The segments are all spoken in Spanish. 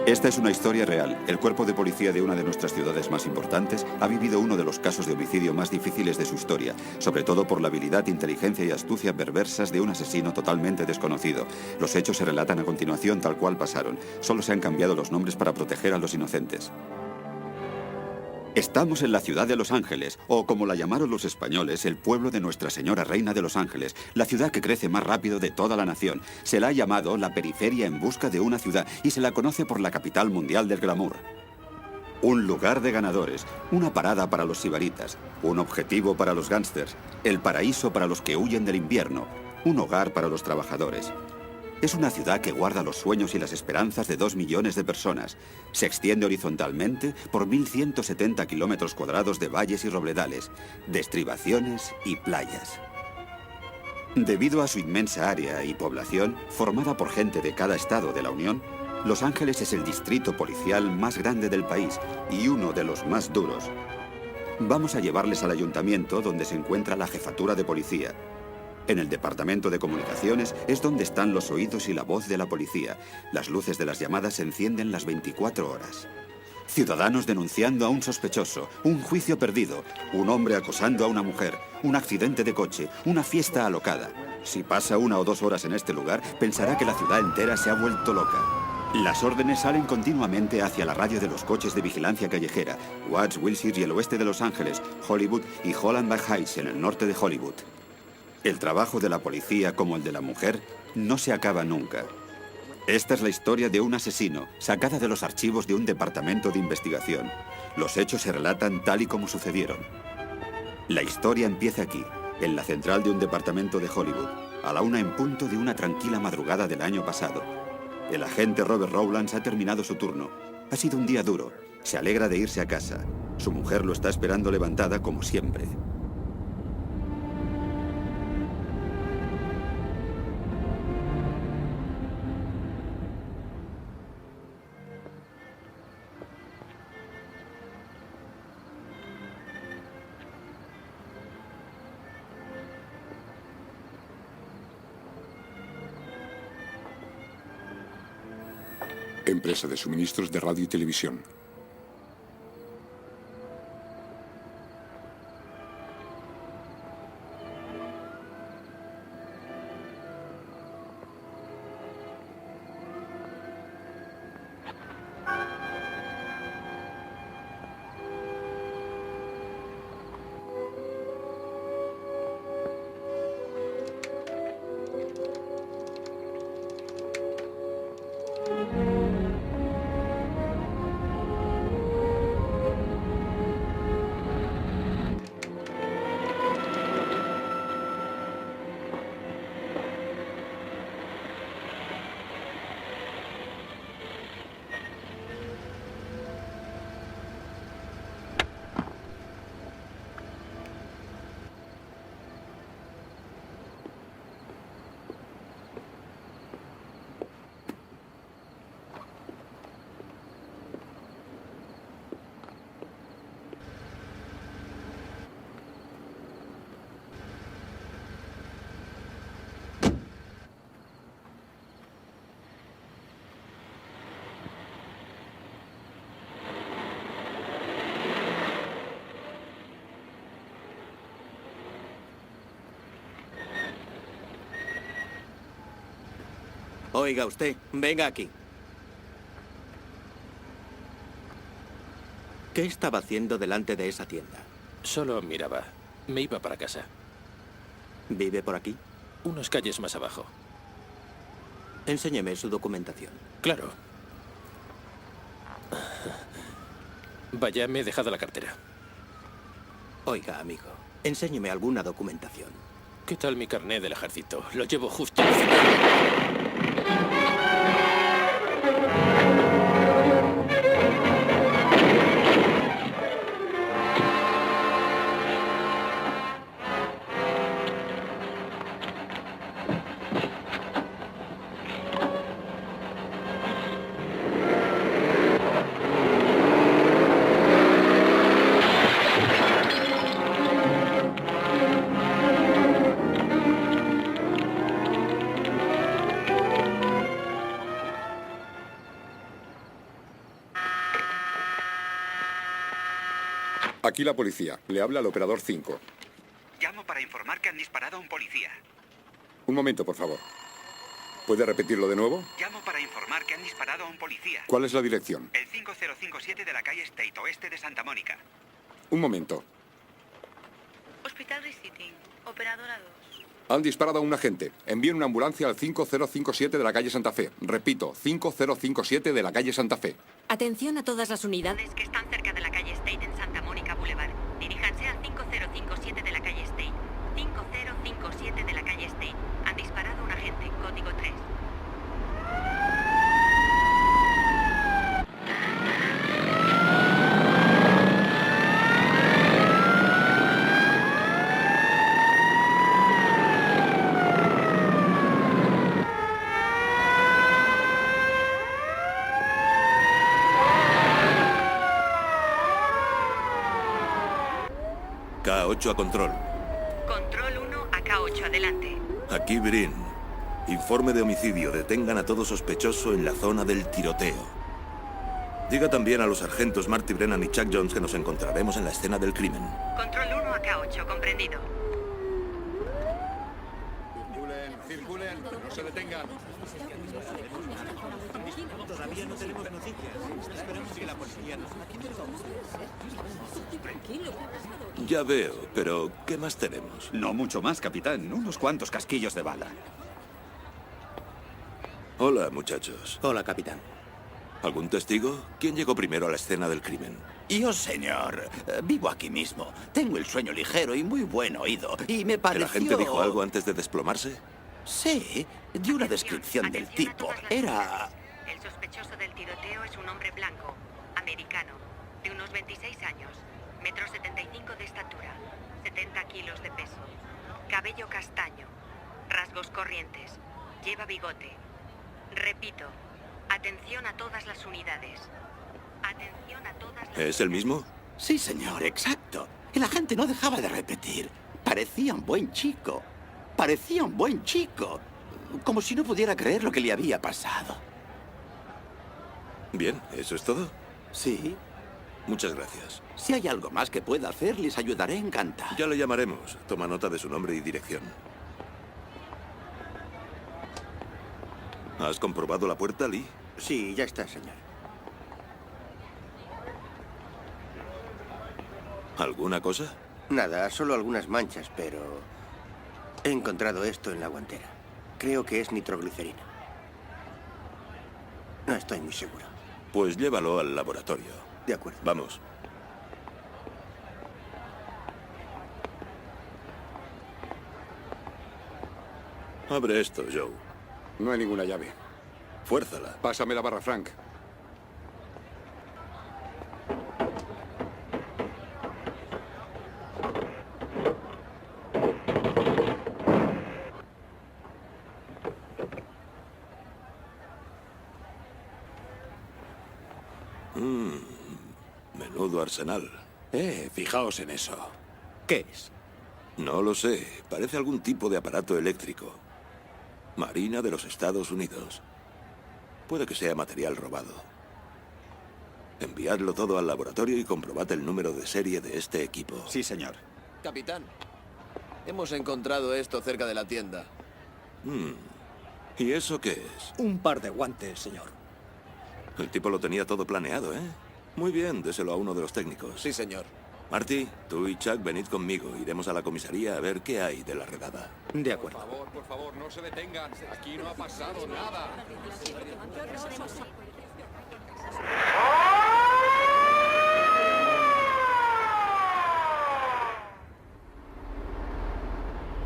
Esta es una historia real. El cuerpo de policía de una de nuestras ciudades más importantes ha vivido uno de los casos de homicidio más difíciles de su historia, sobre todo por la habilidad, inteligencia y astucia perversas de un asesino totalmente desconocido. Los hechos se relatan a continuación tal cual pasaron. Solo se han cambiado los nombres para proteger a los inocentes. Estamos en la ciudad de Los Ángeles, o como la llamaron los españoles, el pueblo de Nuestra Señora Reina de Los Ángeles, la ciudad que crece más rápido de toda la nación. Se la ha llamado la periferia en busca de una ciudad y se la conoce por la capital mundial del glamour. Un lugar de ganadores, una parada para los sibaritas, un objetivo para los gángsters, el paraíso para los que huyen del invierno, un hogar para los trabajadores. Es una ciudad que guarda los sueños y las esperanzas de 2 millones de personas. Se extiende horizontalmente por 1.170 kilómetros cuadrados de valles y robledales, de estribaciones y playas. Debido a su inmensa área y población, formada por gente de cada estado de la Unión, Los Ángeles es el distrito policial más grande del país y uno de los más duros. Vamos a llevarles al ayuntamiento donde se encuentra la jefatura de policía. En el departamento de comunicaciones es donde están los oídos y la voz de la policía. Las luces de las llamadas se encienden las 24 horas. Ciudadanos denunciando a un sospechoso, un juicio perdido, un hombre acosando a una mujer, un accidente de coche, una fiesta alocada. Si pasa 1 o 2 horas en este lugar, pensará que la ciudad entera se ha vuelto loca. Las órdenes salen continuamente hacia la radio de los coches de vigilancia callejera, Watts, Wilshire y el oeste de Los Ángeles, Hollywood y Holland Bay Heights en el norte de Hollywood. El trabajo de la policía, como el de la mujer, no se acaba nunca. Esta es la historia de un asesino, sacada de los archivos de un departamento de investigación. Los hechos se relatan tal y como sucedieron. La historia empieza aquí, en la central de un departamento de Hollywood, a la 1 en punto de una tranquila madrugada del año pasado. El agente Robert Rowlands ha terminado su turno. Ha sido un día duro. Se alegra de irse a casa. Su mujer lo está esperando levantada como siempre. Empresa de suministros de radio y televisión. Oiga usted, venga aquí. ¿Qué estaba haciendo delante de esa tienda? Solo miraba. Me iba para casa. ¿Vive por aquí? Unas calles más abajo. Enséñeme su documentación. Claro. Vaya, me he dejado la cartera. Oiga, amigo, enséñeme alguna documentación. ¿Qué tal mi carné del ejército? Lo llevo justo al final. Aquí la policía. Le habla al operador 5. Llamo para informar que han disparado a un policía. Un momento, por favor. ¿Puede repetirlo de nuevo? Llamo para informar que han disparado a un policía. ¿Cuál es la dirección? El 5057 de la calle State, oeste de Santa Mónica. Un momento. Hospital Reciting, operadora 2. Han disparado a un agente. Envíen una ambulancia al 5057 de la calle Santa Fe. Repito, 5057 de la calle Santa Fe. Atención a todas las unidades Que están cerca de la calle State en Santa Mónica Boulevard. Diríjanse al 5057 de la calle State. 5057 de la calle State. Han disparado a un agente, código 3. K8 a control. Control 1 a K8, adelante. Aquí Brin. Informe de homicidio. Detengan a todo sospechoso en la zona del tiroteo. Diga también a los sargentos Marty Brennan y Chuck Jones que nos encontraremos en la escena del crimen. Control 1 a K8, comprendido. Circulen, no se detengan. Todavía no tenemos noticias. Esperemos que la policía nos... Ya veo, pero ¿qué más tenemos? No mucho más, capitán. Unos cuantos casquillos de bala. Hola, muchachos. Hola, capitán. ¿Algún testigo? ¿Quién llegó primero a la escena del crimen? Yo, señor. Vivo aquí mismo. Tengo el sueño ligero y muy buen oído. Y me pareció... ¿El agente dijo algo antes de desplomarse? Sí, dio una descripción del Atención a tipo. todas las Era... unidades. El sospechoso del tiroteo es un hombre blanco, americano, de unos 26 años, metro 75 de estatura, 70 kilos de peso, cabello castaño, rasgos corrientes, lleva bigote. Repito, atención a todas las unidades. Atención a todas las ¿Es el mismo? Sí, señor, exacto. El agente no dejaba de repetir. Parecía un buen chico. Parecía un buen chico. Como si no pudiera creer lo que le había pasado. Bien, ¿eso es todo? Sí. Muchas gracias. Si hay algo más que pueda hacer, les ayudaré encantado. Ya le llamaremos. Toma nota de su nombre y dirección. ¿Has comprobado la puerta, Lee? Sí, ya está, señor. ¿Alguna cosa? Nada, solo algunas manchas, pero... he encontrado esto en la guantera. Creo que es nitroglicerina. No estoy muy seguro. Pues llévalo al laboratorio. De acuerdo. Vamos. Abre esto, Joe. No hay ninguna llave. Fuérzala. Pásame la barra, Frank. Menudo arsenal. Fijaos en eso. ¿Qué es? No lo sé. Parece algún tipo de aparato eléctrico. Marina de los Estados Unidos. Puede que sea material robado. Enviadlo todo al laboratorio y comprobad el número de serie de este equipo. Sí, señor. Capitán, hemos encontrado esto cerca de la tienda. ¿Y eso qué es? Un par de guantes, señor. El tipo lo tenía todo planeado, ¿eh? Muy bien, déselo a uno de los técnicos. Sí, señor. Marty, tú y Chuck venid conmigo. Iremos a la comisaría a ver qué hay de la redada. De acuerdo. Por favor, no se detengan. Aquí no ha pasado nada.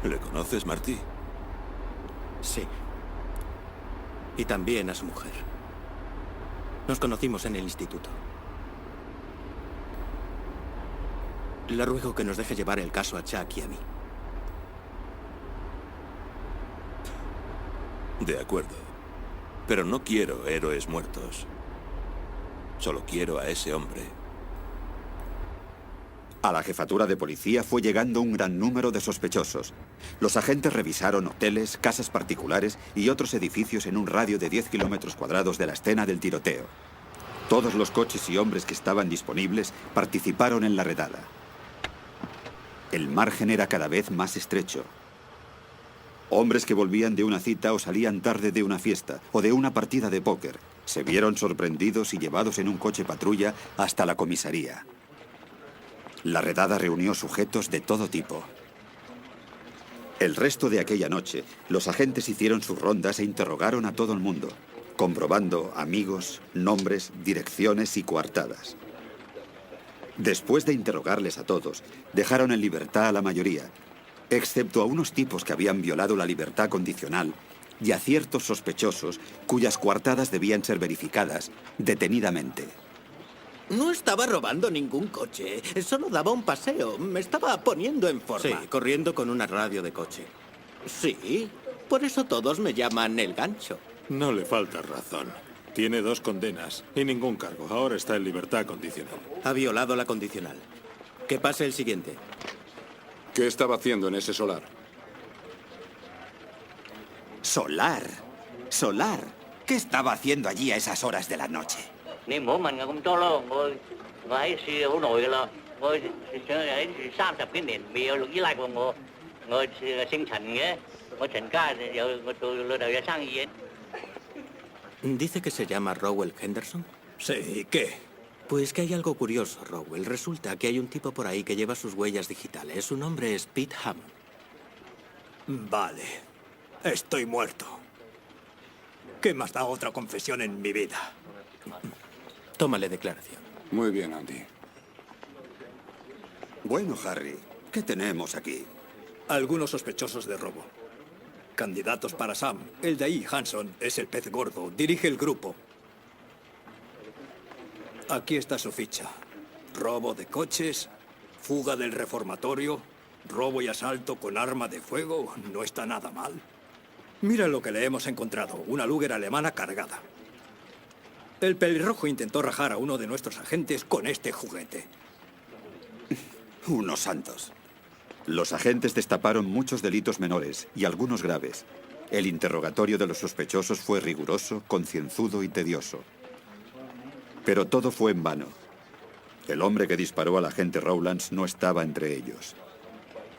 ¿Le conoces, Marty? Sí. Y también a su mujer. Nos conocimos en el instituto. Le ruego que nos deje llevar el caso a Chuck y a mí. De acuerdo. Pero no quiero héroes muertos. Solo quiero a ese hombre. A la jefatura de policía fue llegando un gran número de sospechosos. Los agentes revisaron hoteles, casas particulares y otros edificios en un radio de 10 kilómetros cuadrados de la escena del tiroteo. Todos los coches y hombres que estaban disponibles participaron en la redada. El margen era cada vez más estrecho. Hombres que volvían de una cita o salían tarde de una fiesta o de una partida de póker se vieron sorprendidos y llevados en un coche patrulla hasta la comisaría. La redada reunió sujetos de todo tipo. El resto de aquella noche, los agentes hicieron sus rondas e interrogaron a todo el mundo, comprobando amigos, nombres, direcciones y coartadas. Después de interrogarles a todos, dejaron en libertad a la mayoría, excepto a unos tipos que habían violado la libertad condicional y a ciertos sospechosos cuyas coartadas debían ser verificadas detenidamente. No estaba robando ningún coche, solo daba un paseo. Me estaba poniendo en forma. Sí, corriendo con una radio de coche. Sí, por eso todos me llaman el gancho. No le falta razón. Tiene 2 condenas y ningún cargo. Ahora está en libertad condicional. Ha violado la condicional. Que pase el siguiente. ¿Qué estaba haciendo en ese solar? Solar. Solar. ¿Qué estaba haciendo allí a esas horas de la noche? Dice que se llama Rowell Henderson. Sí, ¿y qué? Pues que hay algo curioso, Rowell. Resulta que hay un tipo por ahí que lleva sus huellas digitales. Su nombre es Pete Hammond. Vale. Estoy muerto. ¿Qué más da otra confesión en mi vida? Tómale declaración. Muy bien, Andy. Bueno, Harry, ¿qué tenemos aquí? Algunos sospechosos de robo. Candidatos para Sam. El de ahí, Hanson, es el pez gordo. Dirige el grupo. Aquí está su ficha. Robo de coches, fuga del reformatorio, robo y asalto con arma de fuego. No está nada mal. Mira lo que le hemos encontrado. Una Luger alemana cargada. El pelirrojo intentó rajar a uno de nuestros agentes con este juguete. Unos santos. Los agentes destaparon muchos delitos menores y algunos graves. El interrogatorio de los sospechosos fue riguroso, concienzudo y tedioso. Pero todo fue en vano. El hombre que disparó al agente Rowlands no estaba entre ellos.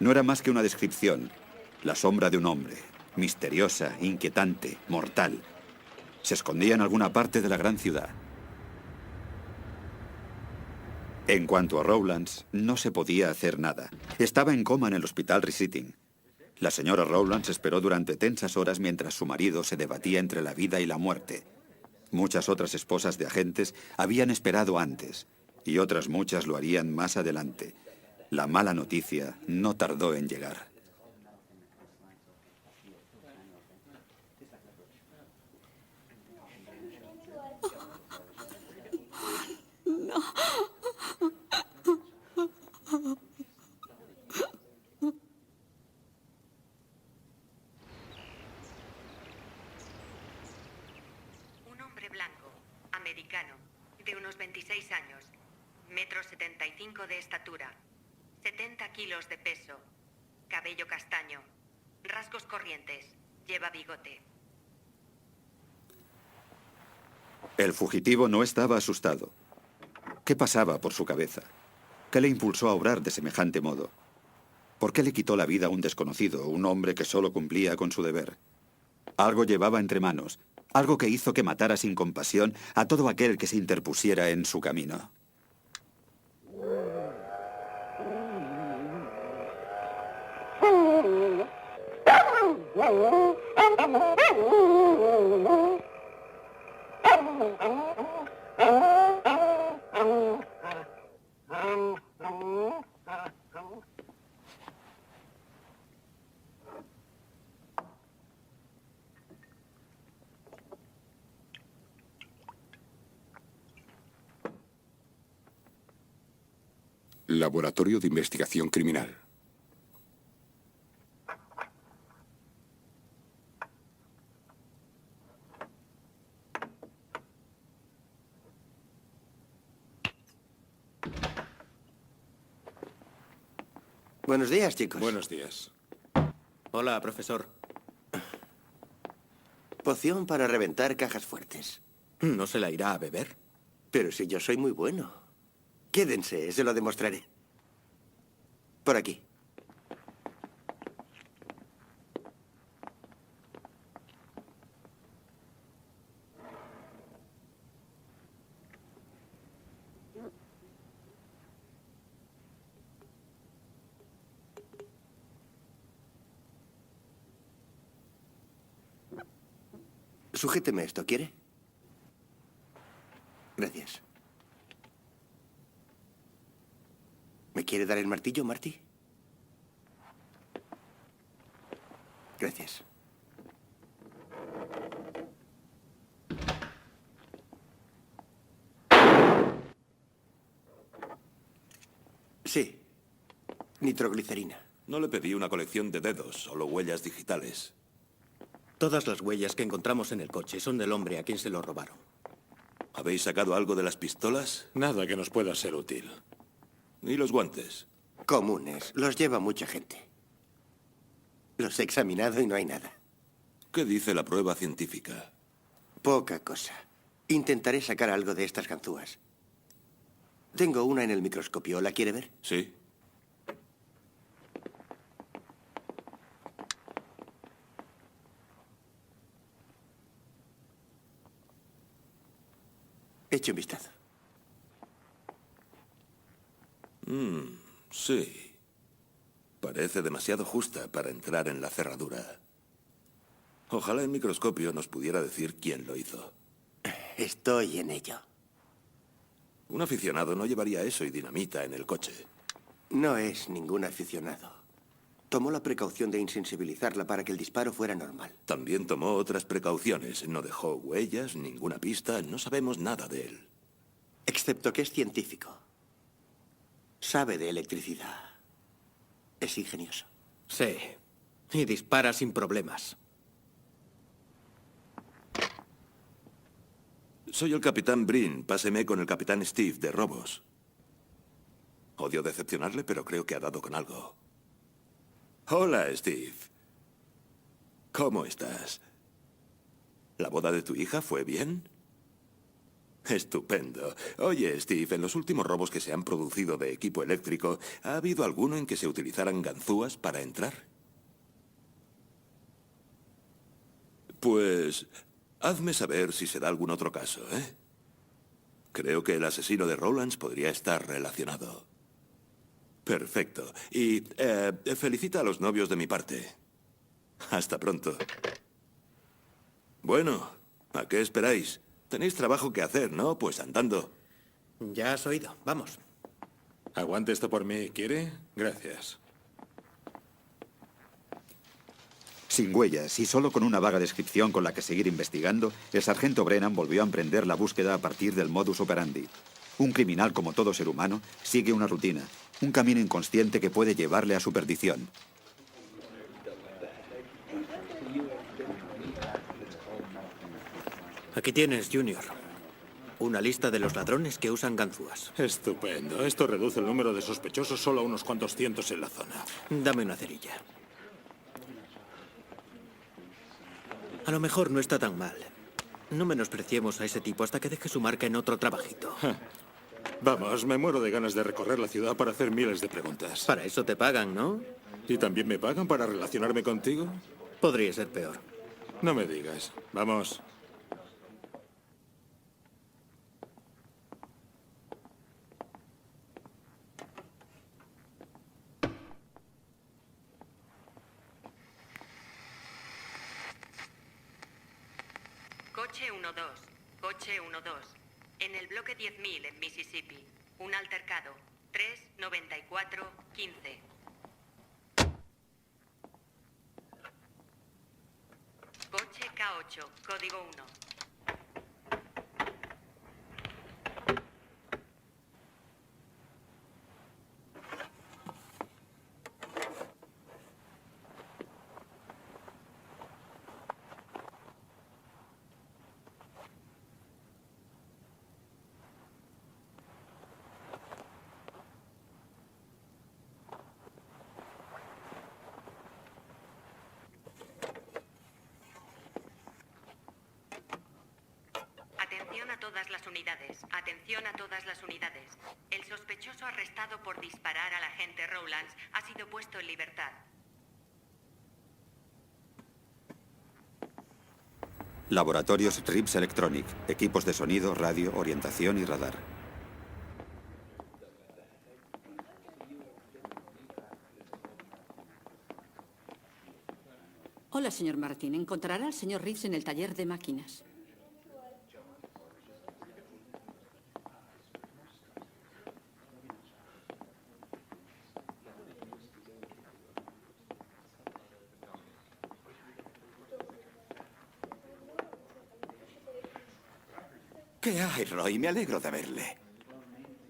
No era más que una descripción, la sombra de un hombre, misteriosa, inquietante, mortal. Se escondía en alguna parte de la gran ciudad. En cuanto a Rowlands, no se podía hacer nada. Estaba en coma en el hospital Reciting. La señora Rowlands esperó durante tensas horas mientras su marido se debatía entre la vida y la muerte. Muchas otras esposas de agentes habían esperado antes, y otras muchas lo harían más adelante. La mala noticia no tardó en llegar. Un hombre blanco, americano, de unos 26 años, metro 75 de estatura, 70 kilos de peso, cabello castaño, rasgos corrientes, lleva bigote. El fugitivo no estaba asustado. ¿Qué pasaba por su cabeza? ¿Qué le impulsó a obrar de semejante modo? ¿Por qué le quitó la vida a un desconocido, un hombre que solo cumplía con su deber? Algo llevaba entre manos, algo que hizo que matara sin compasión a todo aquel que se interpusiera en su camino. Laboratorio de Investigación Criminal. Buenos días, chicos. Buenos días. Hola, profesor. Poción para reventar cajas fuertes. ¿No se la irá a beber? Pero si yo soy muy bueno. Quédense, se lo demostraré. Por aquí. Sujéteme esto, ¿quiere? Gracias. ¿Me quiere dar el martillo, Marty? Gracias. Sí. Nitroglicerina. No le pedí una colección de dedos, solo huellas digitales. Todas las huellas que encontramos en el coche son del hombre a quien se lo robaron. ¿Habéis sacado algo de las pistolas? Nada que nos pueda ser útil. ¿Y los guantes? Comunes. Los lleva mucha gente. Los he examinado y no hay nada. ¿Qué dice la prueba científica? Poca cosa. Intentaré sacar algo de estas ganzúas. Tengo una en el microscopio. ¿La quiere ver? Sí. Eche un vistazo. Sí. Parece demasiado justa para entrar en la cerradura. Ojalá el microscopio nos pudiera decir quién lo hizo. Estoy en ello. Un aficionado no llevaría eso y dinamita en el coche. No es ningún aficionado. Tomó la precaución de insensibilizarla para que el disparo fuera normal. También tomó otras precauciones. No dejó huellas, ninguna pista. No sabemos nada de él. Excepto que es científico. Sabe de electricidad. Es ingenioso. Sí. Y dispara sin problemas. Soy el capitán Brin. Páseme con el capitán Steve de Robos. Odio decepcionarle, pero creo que ha dado con algo. Hola, Steve. ¿Cómo estás? ¿La boda de tu hija fue bien? Estupendo. Oye, Steve, en los últimos robos que se han producido de equipo eléctrico, ¿ha habido alguno en que se utilizaran ganzúas para entrar? Pues hazme saber si se da algún otro caso, ¿eh? Creo que el asesino de Rowlands podría estar relacionado. Perfecto. Y felicita a los novios de mi parte. Hasta pronto. Bueno, ¿a qué esperáis? Tenéis trabajo que hacer, ¿no? Pues andando. Ya has oído. Vamos. Aguante esto por mí, ¿quiere? Gracias. Sin huellas y solo con una vaga descripción con la que seguir investigando, el sargento Brennan volvió a emprender la búsqueda a partir del modus operandi. Un criminal, como todo ser humano, sigue una rutina, un camino inconsciente que puede llevarle a su perdición. Aquí tienes, Junior. Una lista de los ladrones que usan ganzúas. Estupendo. Esto reduce el número de sospechosos solo a unos cuantos cientos en la zona. Dame una cerilla. A lo mejor no está tan mal. No menospreciemos a ese tipo hasta que deje su marca en otro trabajito. Vamos, me muero de ganas de recorrer la ciudad para hacer miles de preguntas. Para eso te pagan, ¿no? ¿Y también me pagan para relacionarme contigo? Podría ser peor. No me digas. Vamos. Coche 1-2. Coche 1-2. En el bloque 10.000 en Mississippi. Un altercado. 3-94-15. Coche K8. Código 1. Atención a todas las unidades. Atención a todas las unidades. El sospechoso arrestado por disparar al agente Rowlands ha sido puesto en libertad. Laboratorios Rips Electronic. Equipos de sonido, radio, orientación y radar. Hola, señor Martin. Encontrará al señor Reeves en el taller de máquinas. ¿Qué hay, Roy? Me alegro de verle.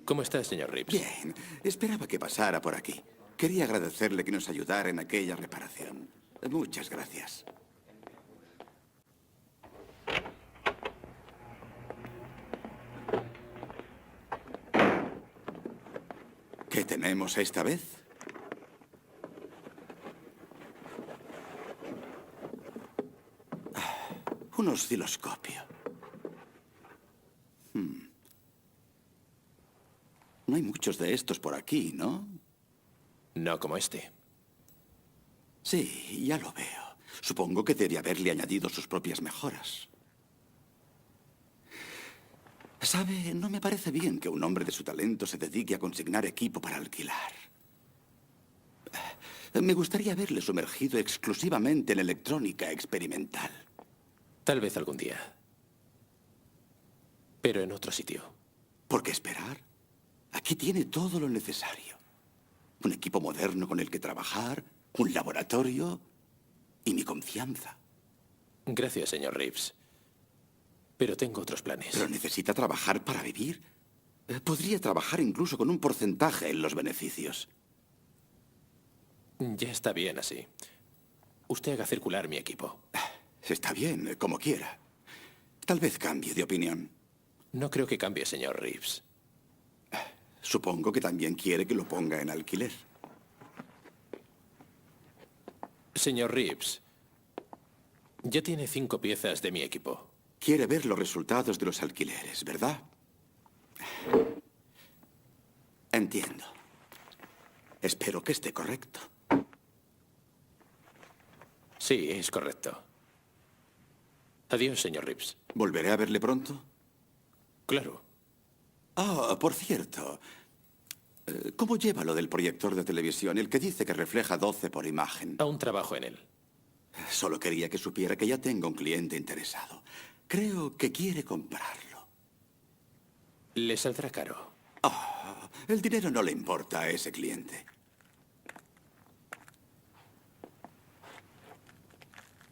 ¿Cómo está, señor Reeves? Bien. Esperaba que pasara por aquí. Quería agradecerle que nos ayudara en aquella reparación. Muchas gracias. ¿Qué tenemos esta vez? Un osciloscopio. No hay muchos de estos por aquí, ¿no? No como este. Sí, ya lo veo. Supongo que debería haberle añadido sus propias mejoras. ¿Sabe? No me parece bien que un hombre de su talento se dedique a consignar equipo para alquilar. Me gustaría verle sumergido exclusivamente en electrónica experimental. Tal vez algún día. Pero en otro sitio. ¿Por qué esperar? Aquí tiene todo lo necesario. Un equipo moderno con el que trabajar, un laboratorio y mi confianza. Gracias, señor Reeves. Pero tengo otros planes. ¿Pero necesita trabajar para vivir? Podría trabajar incluso con un porcentaje en los beneficios. Ya está bien así. Usted haga circular mi equipo. Está bien, como quiera. Tal vez cambie de opinión. No creo que cambie, señor Reeves. Supongo que también quiere que lo ponga en alquiler. Señor Reeves, ya tiene 5 piezas de mi equipo. Quiere ver los resultados de los alquileres, ¿verdad? Entiendo. Espero que esté correcto. Sí, es correcto. Adiós, señor Reeves. ¿Volveré a verle pronto? Claro. Ah, por cierto. ¿Cómo lleva lo del proyector de televisión, el que dice que refleja 12 por imagen? Aún trabajo en él. Solo quería que supiera que ya tengo un cliente interesado. Creo que quiere comprarlo. Le saldrá caro. Ah, el dinero no le importa a ese cliente.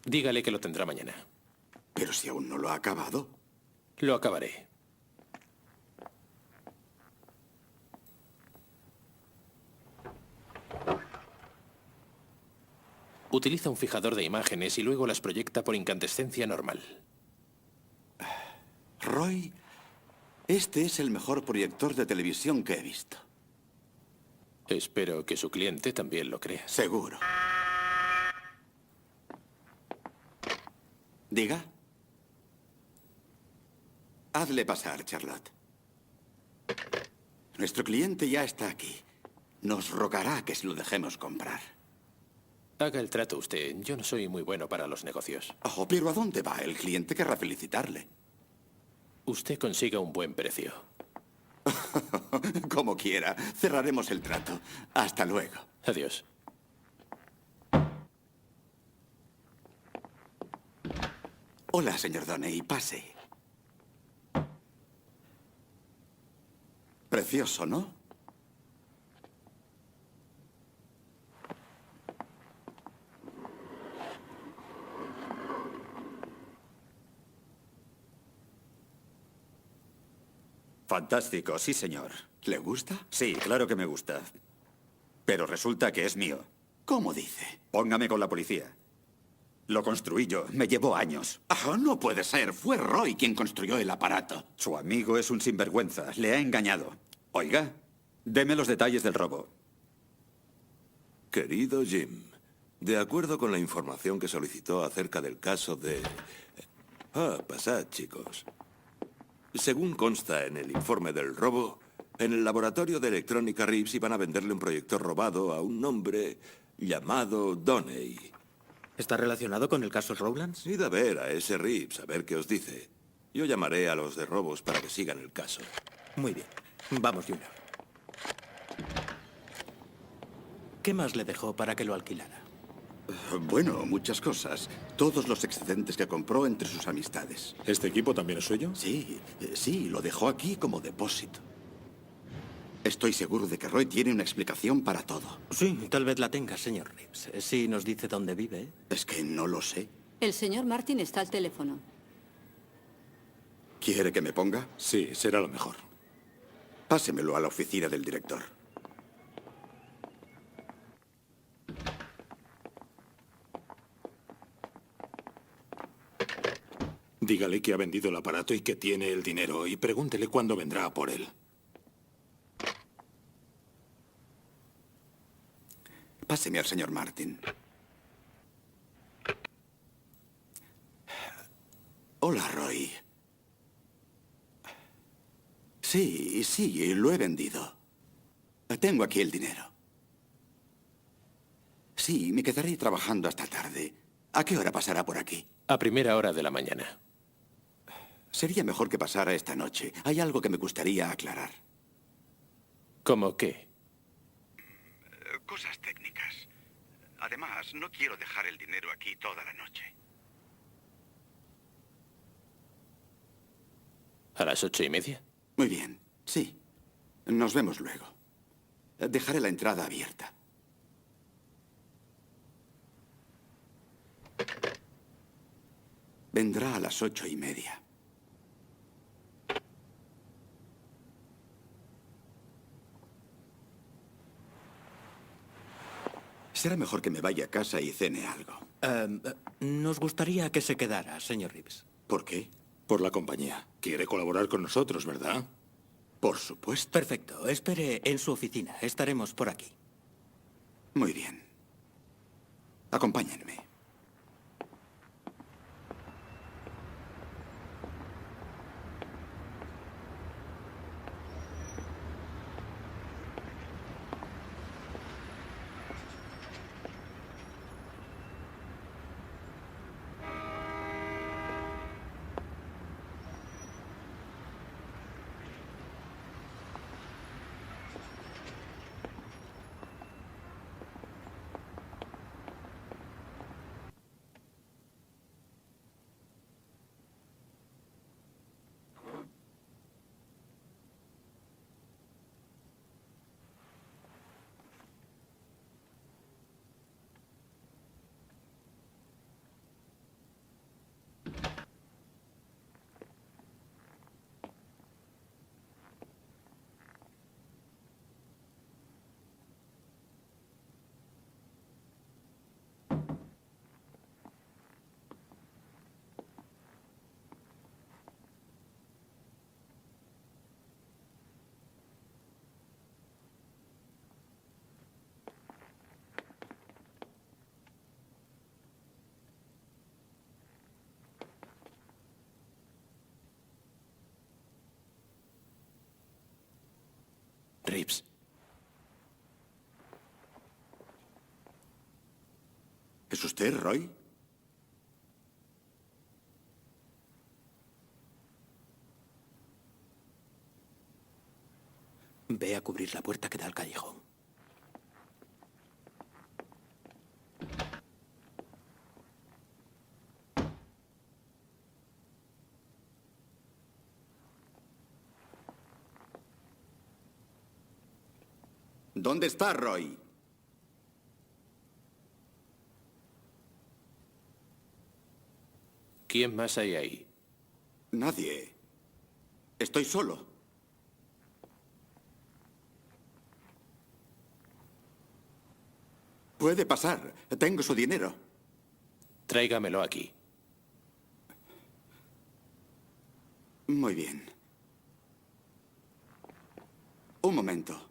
Dígale que lo tendrá mañana. Pero si aún no lo ha acabado. Lo acabaré. Utiliza un fijador de imágenes y luego las proyecta por incandescencia normal. Roy, este es el mejor proyector de televisión que he visto. Espero que su cliente también lo crea. Seguro. Diga. Hazle pasar, Charlotte. Nuestro cliente ya está aquí. Nos rogará que se lo dejemos comprar. Haga el trato usted. Yo no soy muy bueno para los negocios. Oh, pero ¿a dónde va? El cliente querrá felicitarle. Usted consiga un buen precio. Como quiera. Cerraremos el trato. Hasta luego. Adiós. Hola, señor Doney. Pase. Precioso, ¿no? Fantástico, sí, señor. ¿Le gusta? Sí, claro que me gusta. Pero resulta que es mío. ¿Cómo dice? Póngame con la policía. Lo construí yo. Me llevó años. Ah, no puede ser. Fue Roy quien construyó el aparato. Su amigo es un sinvergüenza. Le ha engañado. Oiga, deme los detalles del robo. Querido Jim, de acuerdo con la información que solicitó acerca del caso de... pasad, chicos. Según consta en el informe del robo, en el laboratorio de electrónica Reeves iban a venderle un proyector robado a un hombre llamado Doney. ¿Está relacionado con el caso Rowlands? Id a ver a ese Reeves, a ver qué os dice. Yo llamaré a los de robos para que sigan el caso. Muy bien. Vamos, Junior. ¿Qué más le dejó para que lo alquilara? Bueno, muchas cosas. Todos los excedentes que compró entre sus amistades. ¿Este equipo también es suyo? Sí, sí, lo dejó aquí como depósito. Estoy seguro de que Roy tiene una explicación para todo. Sí, tal vez la tenga, señor Reeves. Si nos dice dónde vive. Es que no lo sé. El señor Martin está al teléfono. ¿Quiere que me ponga? Sí, será lo mejor. Pásemelo a la oficina del director. Dígale que ha vendido el aparato y que tiene el dinero, y pregúntele cuándo vendrá a por él. Páseme al señor Martin. Hola, Roy. Sí, lo he vendido. Tengo aquí el dinero. Sí, me quedaré trabajando hasta tarde. ¿A qué hora pasará por aquí? A primera hora de la mañana. Sería mejor que pasara esta noche. Hay algo que me gustaría aclarar. ¿Cómo qué? Cosas técnicas. Además, no quiero dejar el dinero aquí toda la noche. ¿A las 8:30? Muy bien, sí. Nos vemos luego. Dejaré la entrada abierta. Vendrá a las 8:30. Será mejor que me vaya a casa y cene algo. Nos gustaría que se quedara, señor Reeves. ¿Por qué? Por la compañía. Quiere colaborar con nosotros, ¿verdad? Por supuesto. Perfecto. Espere en su oficina. Estaremos por aquí. Muy bien. Acompáñenme. Reeves. ¿Es usted, Roy? Ve a cubrir la puerta que da al callejón. ¿Dónde está Roy? ¿Quién más hay ahí? Nadie. Estoy solo. Puede pasar. Tengo su dinero. Tráigamelo aquí. Muy bien. Un momento.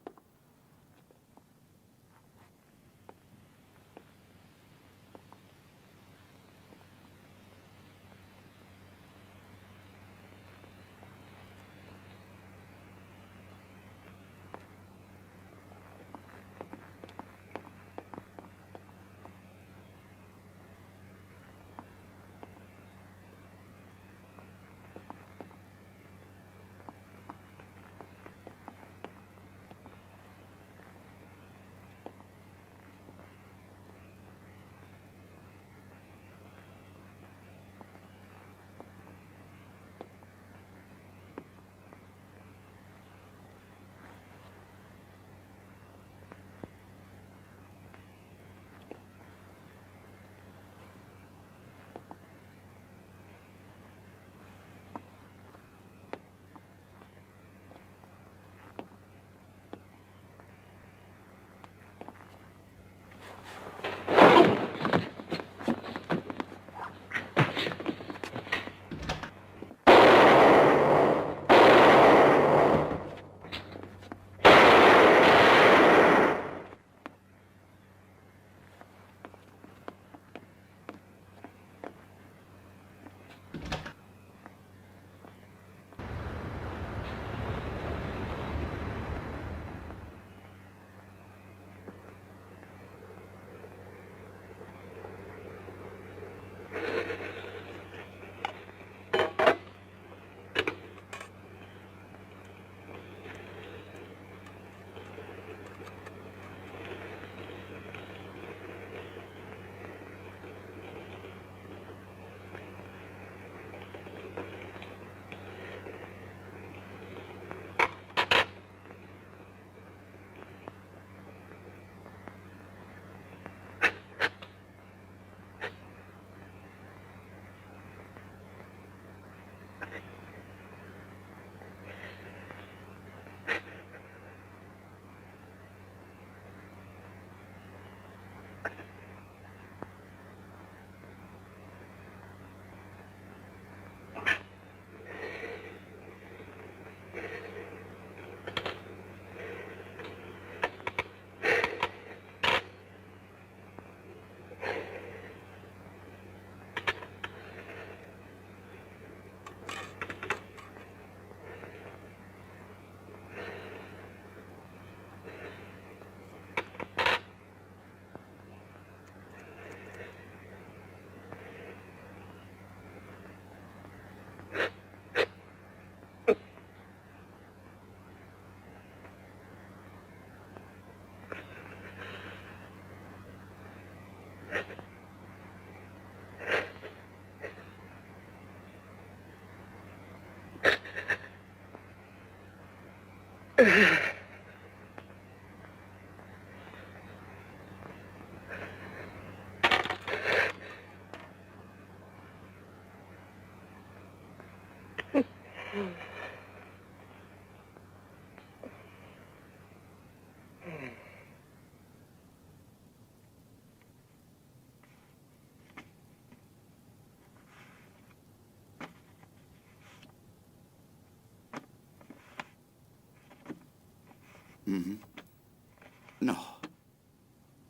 No.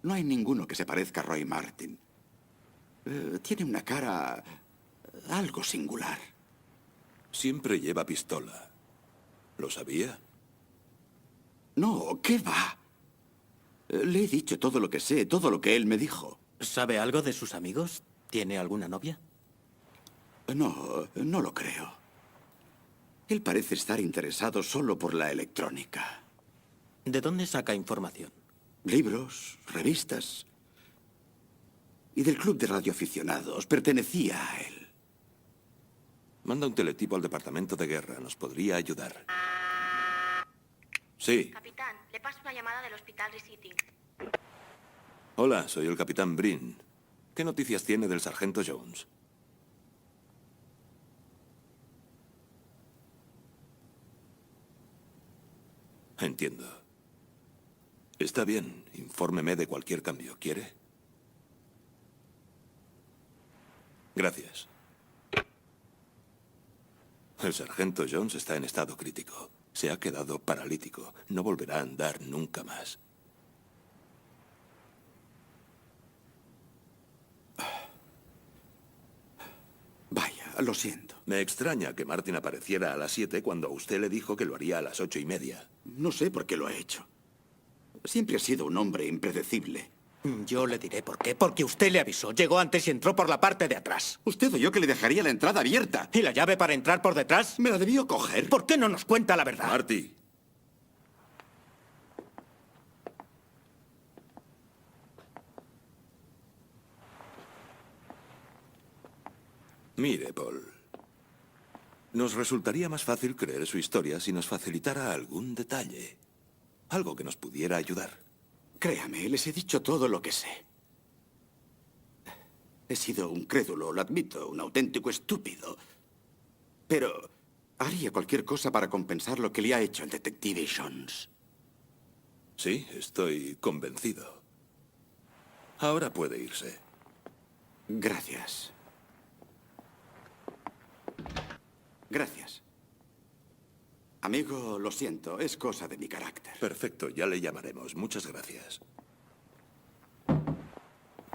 No hay ninguno que se parezca a Roy Martin. Tiene una cara algo singular. Siempre lleva pistola. ¿Lo sabía? No, ¿qué va? Le he dicho todo lo que sé, todo lo que él me dijo. ¿Sabe algo de sus amigos? ¿Tiene alguna novia? No, no lo creo. Él parece estar interesado solo por la electrónica. ¿De dónde saca información? Libros, revistas. Y del club de radioaficionados. Pertenecía a él. Manda un teletipo al departamento de guerra. Nos podría ayudar. Sí. Capitán, le paso una llamada del hospital City. Hola, soy el capitán Brin. ¿Qué noticias tiene del sargento Jones? Entiendo. Está bien, infórmeme de cualquier cambio. ¿Quiere? Gracias. El sargento Jones está en estado crítico. Se ha quedado paralítico. No volverá a andar nunca más. Vaya, lo siento. Me extraña que Martin apareciera a las 7 cuando a usted le dijo que lo haría a las 8:30. No sé por qué lo ha hecho. Siempre ha sido un hombre impredecible. Yo le diré por qué. Porque usted le avisó. Llegó antes y entró por la parte de atrás. Usted oyó que le dejaría la entrada abierta. ¿Y la llave para entrar por detrás? Me la debió coger. ¿Por qué no nos cuenta la verdad? Marty. Mire, Paul. Nos resultaría más fácil creer su historia si nos facilitara algún detalle. Algo que nos pudiera ayudar. Créame, les he dicho todo lo que sé. He sido un crédulo, lo admito, un auténtico estúpido. Pero haría cualquier cosa para compensar lo que le ha hecho el detective Jones. Sí, estoy convencido. Ahora puede irse. Gracias. Gracias. Amigo, lo siento, es cosa de mi carácter. Perfecto, ya le llamaremos. Muchas gracias.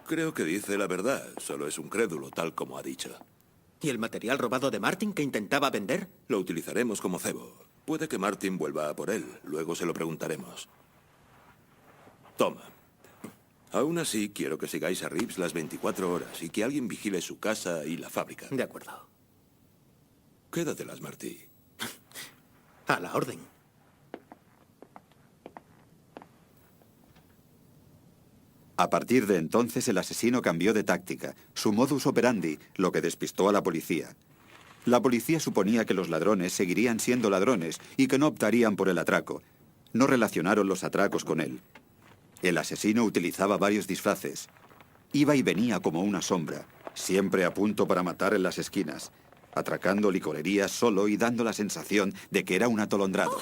Creo que dice la verdad. Solo es un crédulo, tal como ha dicho. ¿Y el material robado de Martin que intentaba vender? Lo utilizaremos como cebo. Puede que Martin vuelva a por él. Luego se lo preguntaremos. Toma. Aún así, quiero que sigáis a Reeves las 24 horas y que alguien vigile su casa y la fábrica. De acuerdo. Quédatelas, Marty. A la orden. A partir de entonces, el asesino cambió de táctica, su modus operandi, lo que despistó a la policía. La policía suponía que los ladrones seguirían siendo ladrones y que no optarían por el atraco. No relacionaron los atracos con él. El asesino utilizaba varios disfraces. Iba y venía como una sombra, siempre a punto para matar en las esquinas, atracando licorerías solo y dando la sensación de que era un atolondrado.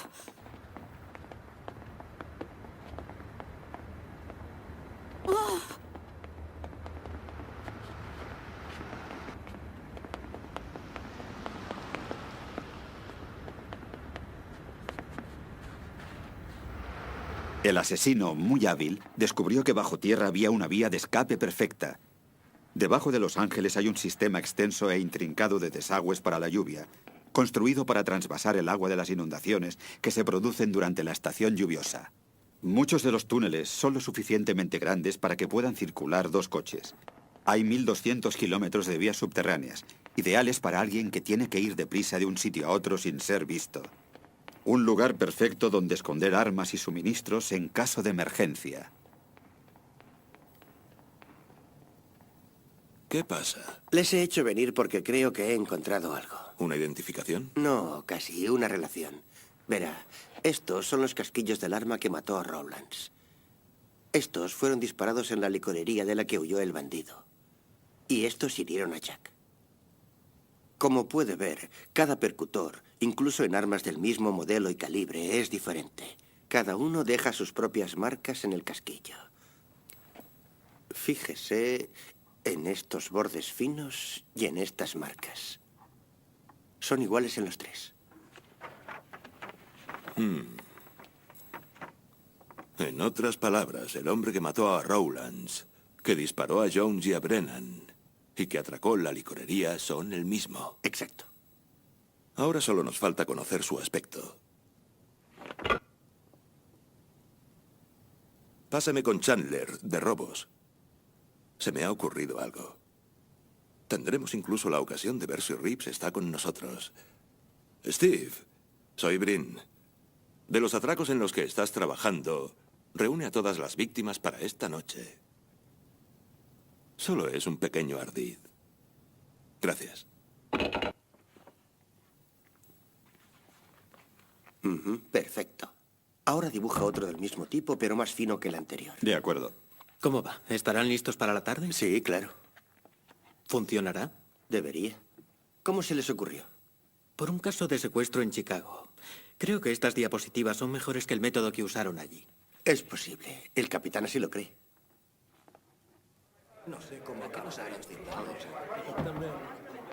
El asesino, muy hábil, descubrió que bajo tierra había una vía de escape perfecta. Debajo de Los Ángeles hay un sistema extenso e intrincado de desagües para la lluvia, construido para transvasar el agua de las inundaciones que se producen durante la estación lluviosa. Muchos de los túneles son lo suficientemente grandes para que puedan circular dos coches. Hay 1.200 kilómetros de vías subterráneas, ideales para alguien que tiene que ir deprisa de un sitio a otro sin ser visto. Un lugar perfecto donde esconder armas y suministros en caso de emergencia. ¿Qué pasa? Les he hecho venir porque creo que he encontrado algo. ¿Una identificación? No, casi una relación. Verá, estos son los casquillos del arma que mató a Rowlands. Estos fueron disparados en la licorería de la que huyó el bandido. Y estos hirieron a Jack. Como puede ver, cada percutor, incluso en armas del mismo modelo y calibre, es diferente. Cada uno deja sus propias marcas en el casquillo. Fíjese en estos bordes finos y en estas marcas. Son iguales en los tres. En otras palabras, el hombre que mató a Rowlands, que disparó a Jones y a Brennan, y que atracó la licorería son el mismo. Exacto. Ahora solo nos falta conocer su aspecto. Pásame con Chandler, de Robos. Se me ha ocurrido algo. Tendremos incluso la ocasión de ver si Reeves está con nosotros. Steve, soy Brin. De los atracos en los que estás trabajando, reúne a todas las víctimas para esta noche. Solo es un pequeño ardid. Gracias. Perfecto. Ahora dibuja otro del mismo tipo, pero más fino que el anterior. De acuerdo. ¿Cómo va? ¿Estarán listos para la tarde? Sí, claro. ¿Funcionará? Debería. ¿Cómo se les ocurrió? Por un caso de secuestro en Chicago. Creo que estas diapositivas son mejores que el método que usaron allí. Es posible. El capitán así lo cree. No sé cómo acabas de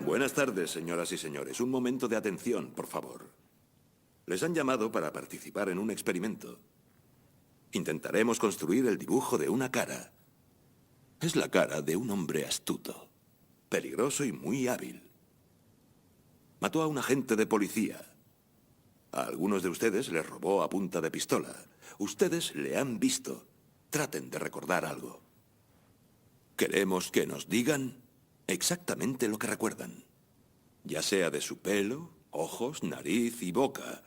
Buenas tardes, señoras y señores. Un momento de atención, por favor. Les han llamado para participar en un experimento. Intentaremos construir el dibujo de una cara. Es la cara de un hombre astuto, peligroso y muy hábil. Mató a un agente de policía. A algunos de ustedes les robó a punta de pistola. Ustedes le han visto. Traten de recordar algo. Queremos que nos digan exactamente lo que recuerdan. Ya sea de su pelo, ojos, nariz y boca.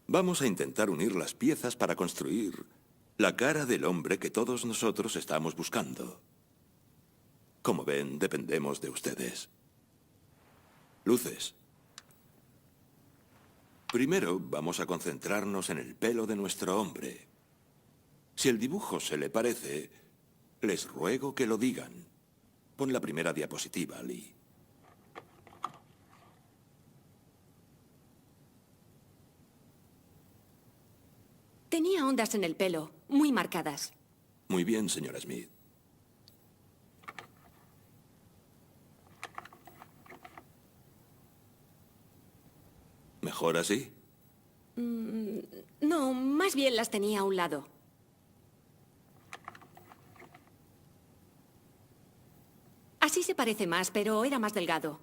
Vamos a intentar unir las piezas para construir la cara del hombre que todos nosotros estamos buscando. Como ven, dependemos de ustedes. Luces. Primero vamos a concentrarnos en el pelo de nuestro hombre. Si el dibujo se le parece, les ruego que lo digan. Pon la primera diapositiva, Lee. Tenía ondas en el pelo, muy marcadas. Muy bien, señora Smith. ¿Mejor así? No, más bien las tenía a un lado. Así se parece más, pero era más delgado.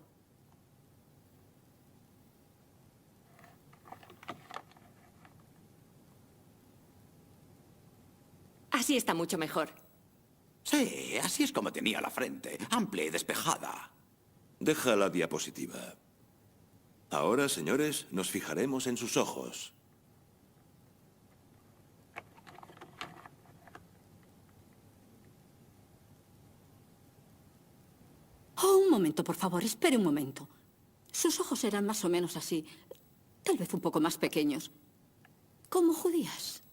Así está mucho mejor. Sí, así es como tenía la frente, amplia y despejada. Deja la diapositiva. Ahora, señores, nos fijaremos en sus ojos. Oh, un momento, por favor, espere un momento. Sus ojos eran más o menos así, tal vez un poco más pequeños. Como judías.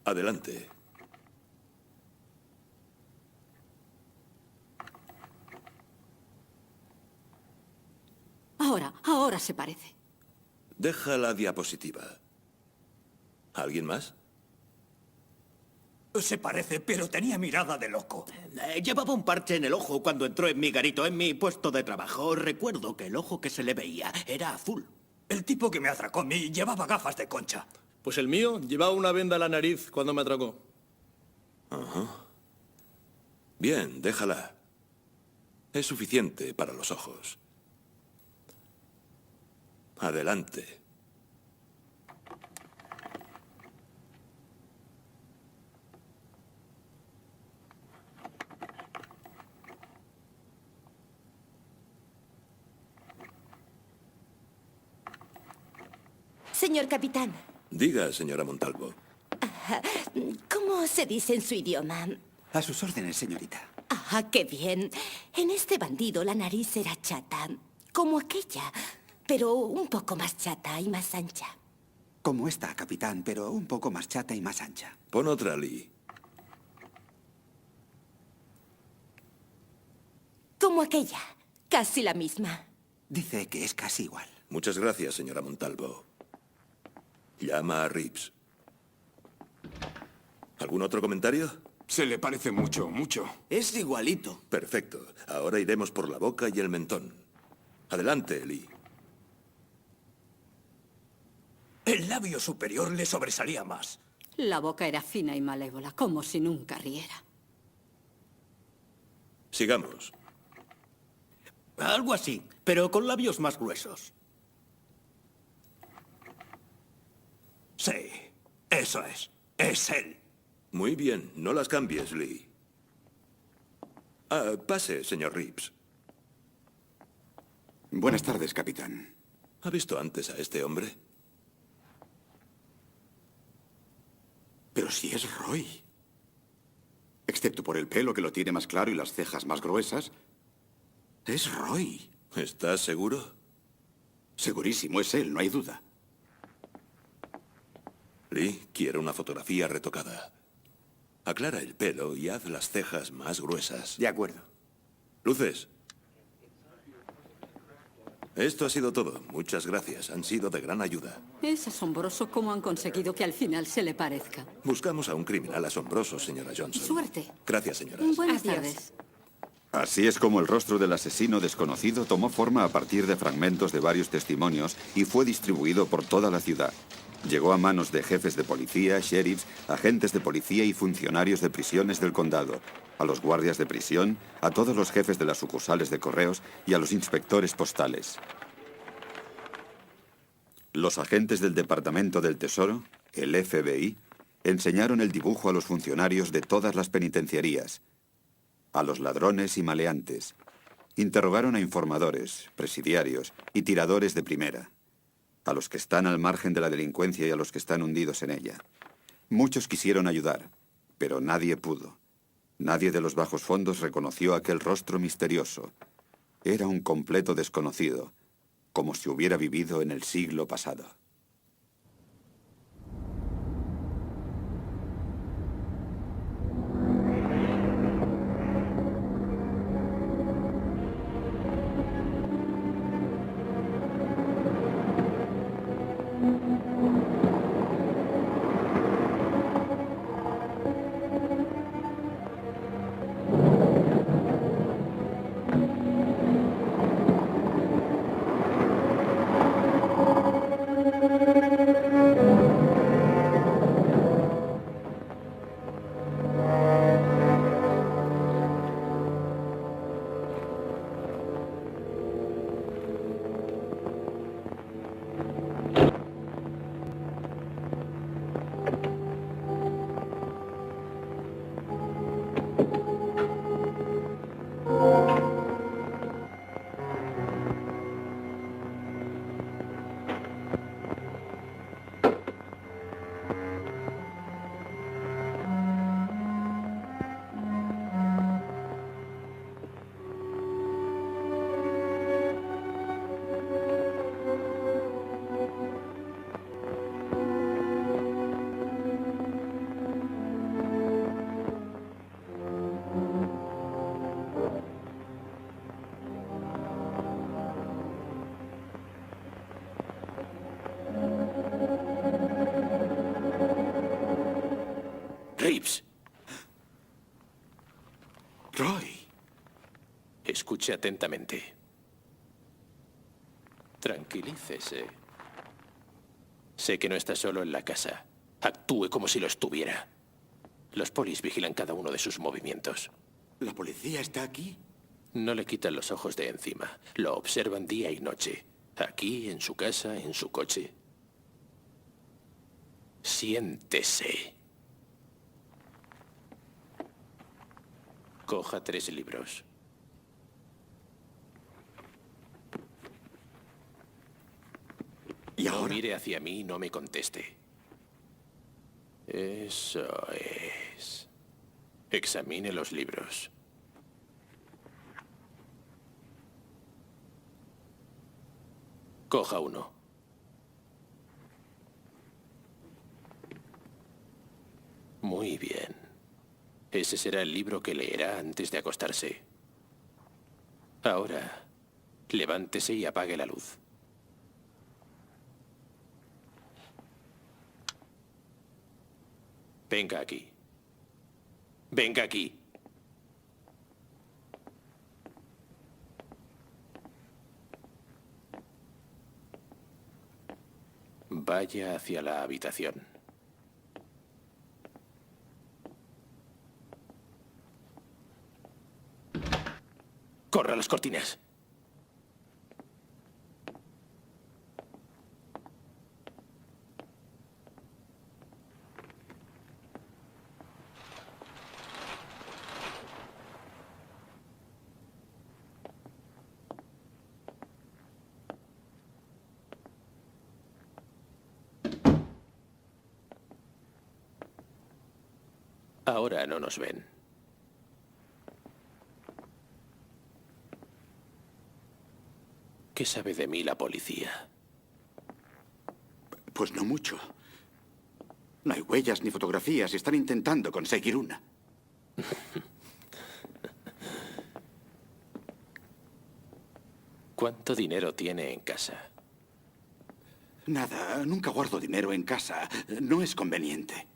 Adelante. Ahora se parece. Deja la diapositiva. ¿Alguien más? Se parece, pero tenía mirada de loco. Llevaba un parche en el ojo cuando entró en mi garito, en mi puesto de trabajo. Recuerdo que el ojo que se le veía era azul. El tipo que me atracó a mí llevaba gafas de concha. Pues el mío llevaba una venda a la nariz cuando me atracó. Ajá. Bien, déjala. Es suficiente para los ojos. Adelante. Señor capitán. Diga, señora Montalvo. ¿Cómo se dice en su idioma? A sus órdenes, señorita. Ah, qué bien. En este bandido la nariz era chata, como aquella. pero un poco más chata y más ancha. Como esta, capitán, pero un poco más chata y más ancha. Pon otra, Lee. Como aquella. Casi la misma. Dice que es casi igual. Muchas gracias, señora Montalvo. Llama a Reeves. ¿Algún otro comentario? Se le parece mucho, mucho. Es igualito. Perfecto. Ahora iremos por la boca y el mentón. Adelante, Lee. El labio superior le sobresalía más. La boca era fina y malévola, como si nunca riera. Sigamos. Algo así, pero con labios más gruesos. Sí, eso es. Es él. Muy bien, no las cambies, Lee. Pase, señor Reeves. Buenas tardes, capitán. ¿Ha visto antes a este hombre? Pero si es Roy. Excepto por el pelo que lo tiene más claro y las cejas más gruesas. Es Roy. ¿Estás seguro? Segurísimo, es él, no hay duda. Lee, quiero una fotografía retocada. Aclara el pelo y haz las cejas más gruesas. De acuerdo. Luces. Esto ha sido todo. Muchas gracias. Han sido de gran ayuda. Es asombroso cómo han conseguido que al final se le parezca. Buscamos a un criminal asombroso, señora Johnson. Suerte. Gracias, señora. Buenas tardes. Así es como el rostro del asesino desconocido tomó forma a partir de fragmentos de varios testimonios y fue distribuido por toda la ciudad. Llegó a manos de jefes de policía, sheriffs, agentes de policía y funcionarios de prisiones del condado, a los guardias de prisión, a todos los jefes de las sucursales de correos y a los inspectores postales. Los agentes del Departamento del Tesoro, el FBI, enseñaron el dibujo a los funcionarios de todas las penitenciarías, a los ladrones y maleantes. Interrogaron a informadores, presidiarios y tiradores de primera, a los que están al margen de la delincuencia y a los que están hundidos en ella. Muchos quisieron ayudar, pero nadie pudo. Nadie de los bajos fondos reconoció aquel rostro misterioso. Era un completo desconocido, como si hubiera vivido en el siglo pasado. Reeves. Roy. Escuche atentamente. Tranquilícese. Sé que no está solo en la casa. Actúe como si lo estuviera. Los polis vigilan cada uno de sus movimientos. ¿La policía está aquí? No le quitan los ojos de encima. Lo observan día y noche. Aquí, en su casa, en su coche. Siéntese. Coja 3 libros. ¿Y ahora? No mire hacia mí y no me conteste. Eso es. Examine los libros. Coja uno. Muy bien. Ese será el libro que leerá antes de acostarse. Ahora, levántese y apague la luz. Venga aquí. Venga aquí. Vaya hacia la habitación. ¡Corra las cortinas! Ahora no nos ven. ¿Qué sabe de mí la policía? Pues no mucho. No hay huellas ni fotografías. Están intentando conseguir una. ¿Cuánto dinero tiene en casa? Nada. Nunca guardo dinero en casa. No es conveniente.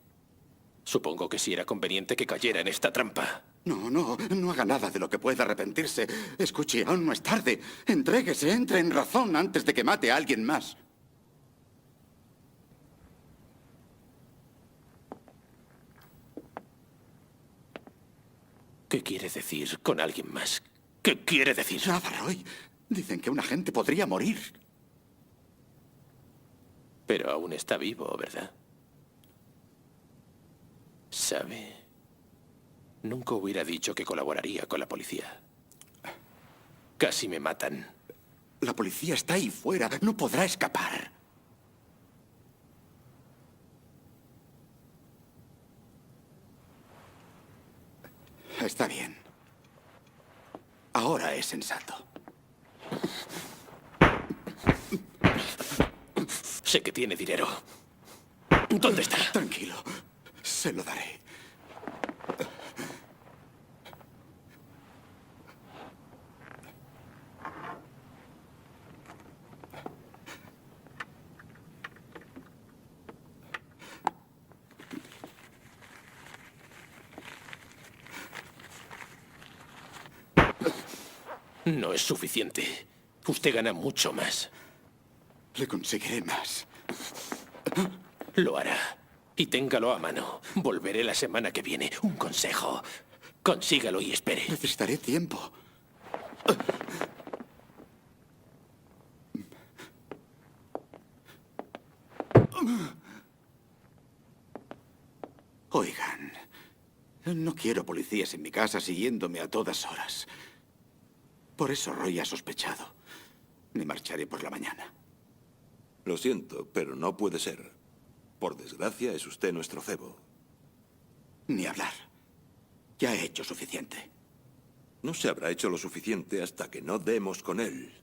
Supongo que sí era conveniente que cayera en esta trampa. No haga nada de lo que pueda arrepentirse. Escuche, aún no es tarde. Entréguese, entre en razón antes de que mate a alguien más. ¿Qué quiere decir con alguien más? ¿Qué quiere decir? Nada, Roy. Dicen que un agente podría morir. Pero aún está vivo, ¿verdad? ¿Sabe? Nunca hubiera dicho que colaboraría con la policía. Casi me matan. La policía está ahí fuera. No podrá escapar. Está bien. Ahora es sensato. Sé que tiene dinero. ¿Dónde está? Tranquilo. Se lo daré. No es suficiente. Usted gana mucho más. Le conseguiré más. Lo hará. Y téngalo a mano. Volveré la semana que viene. Un consejo. Consígalo y espere. Necesitaré tiempo. Oigan, no quiero policías en mi casa siguiéndome a todas horas. Por eso Roy ha sospechado. Me marcharé por la mañana. Lo siento, pero no puede ser. Por desgracia, es usted nuestro cebo. Ni hablar. Ya he hecho suficiente. No se habrá hecho lo suficiente hasta que no demos con él.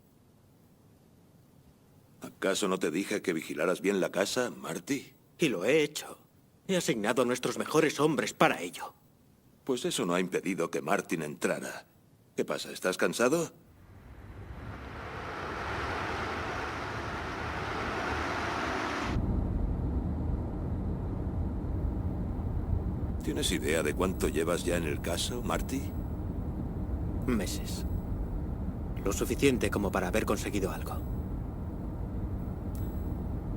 ¿Acaso no te dije que vigilaras bien la casa, Marty? Y lo he hecho. He asignado a nuestros mejores hombres para ello. Pues eso no ha impedido que Martin entrara. ¿Qué pasa? ¿Estás cansado? ¿Tienes idea de cuánto llevas ya en el caso, Marty? Meses. Lo suficiente como para haber conseguido algo.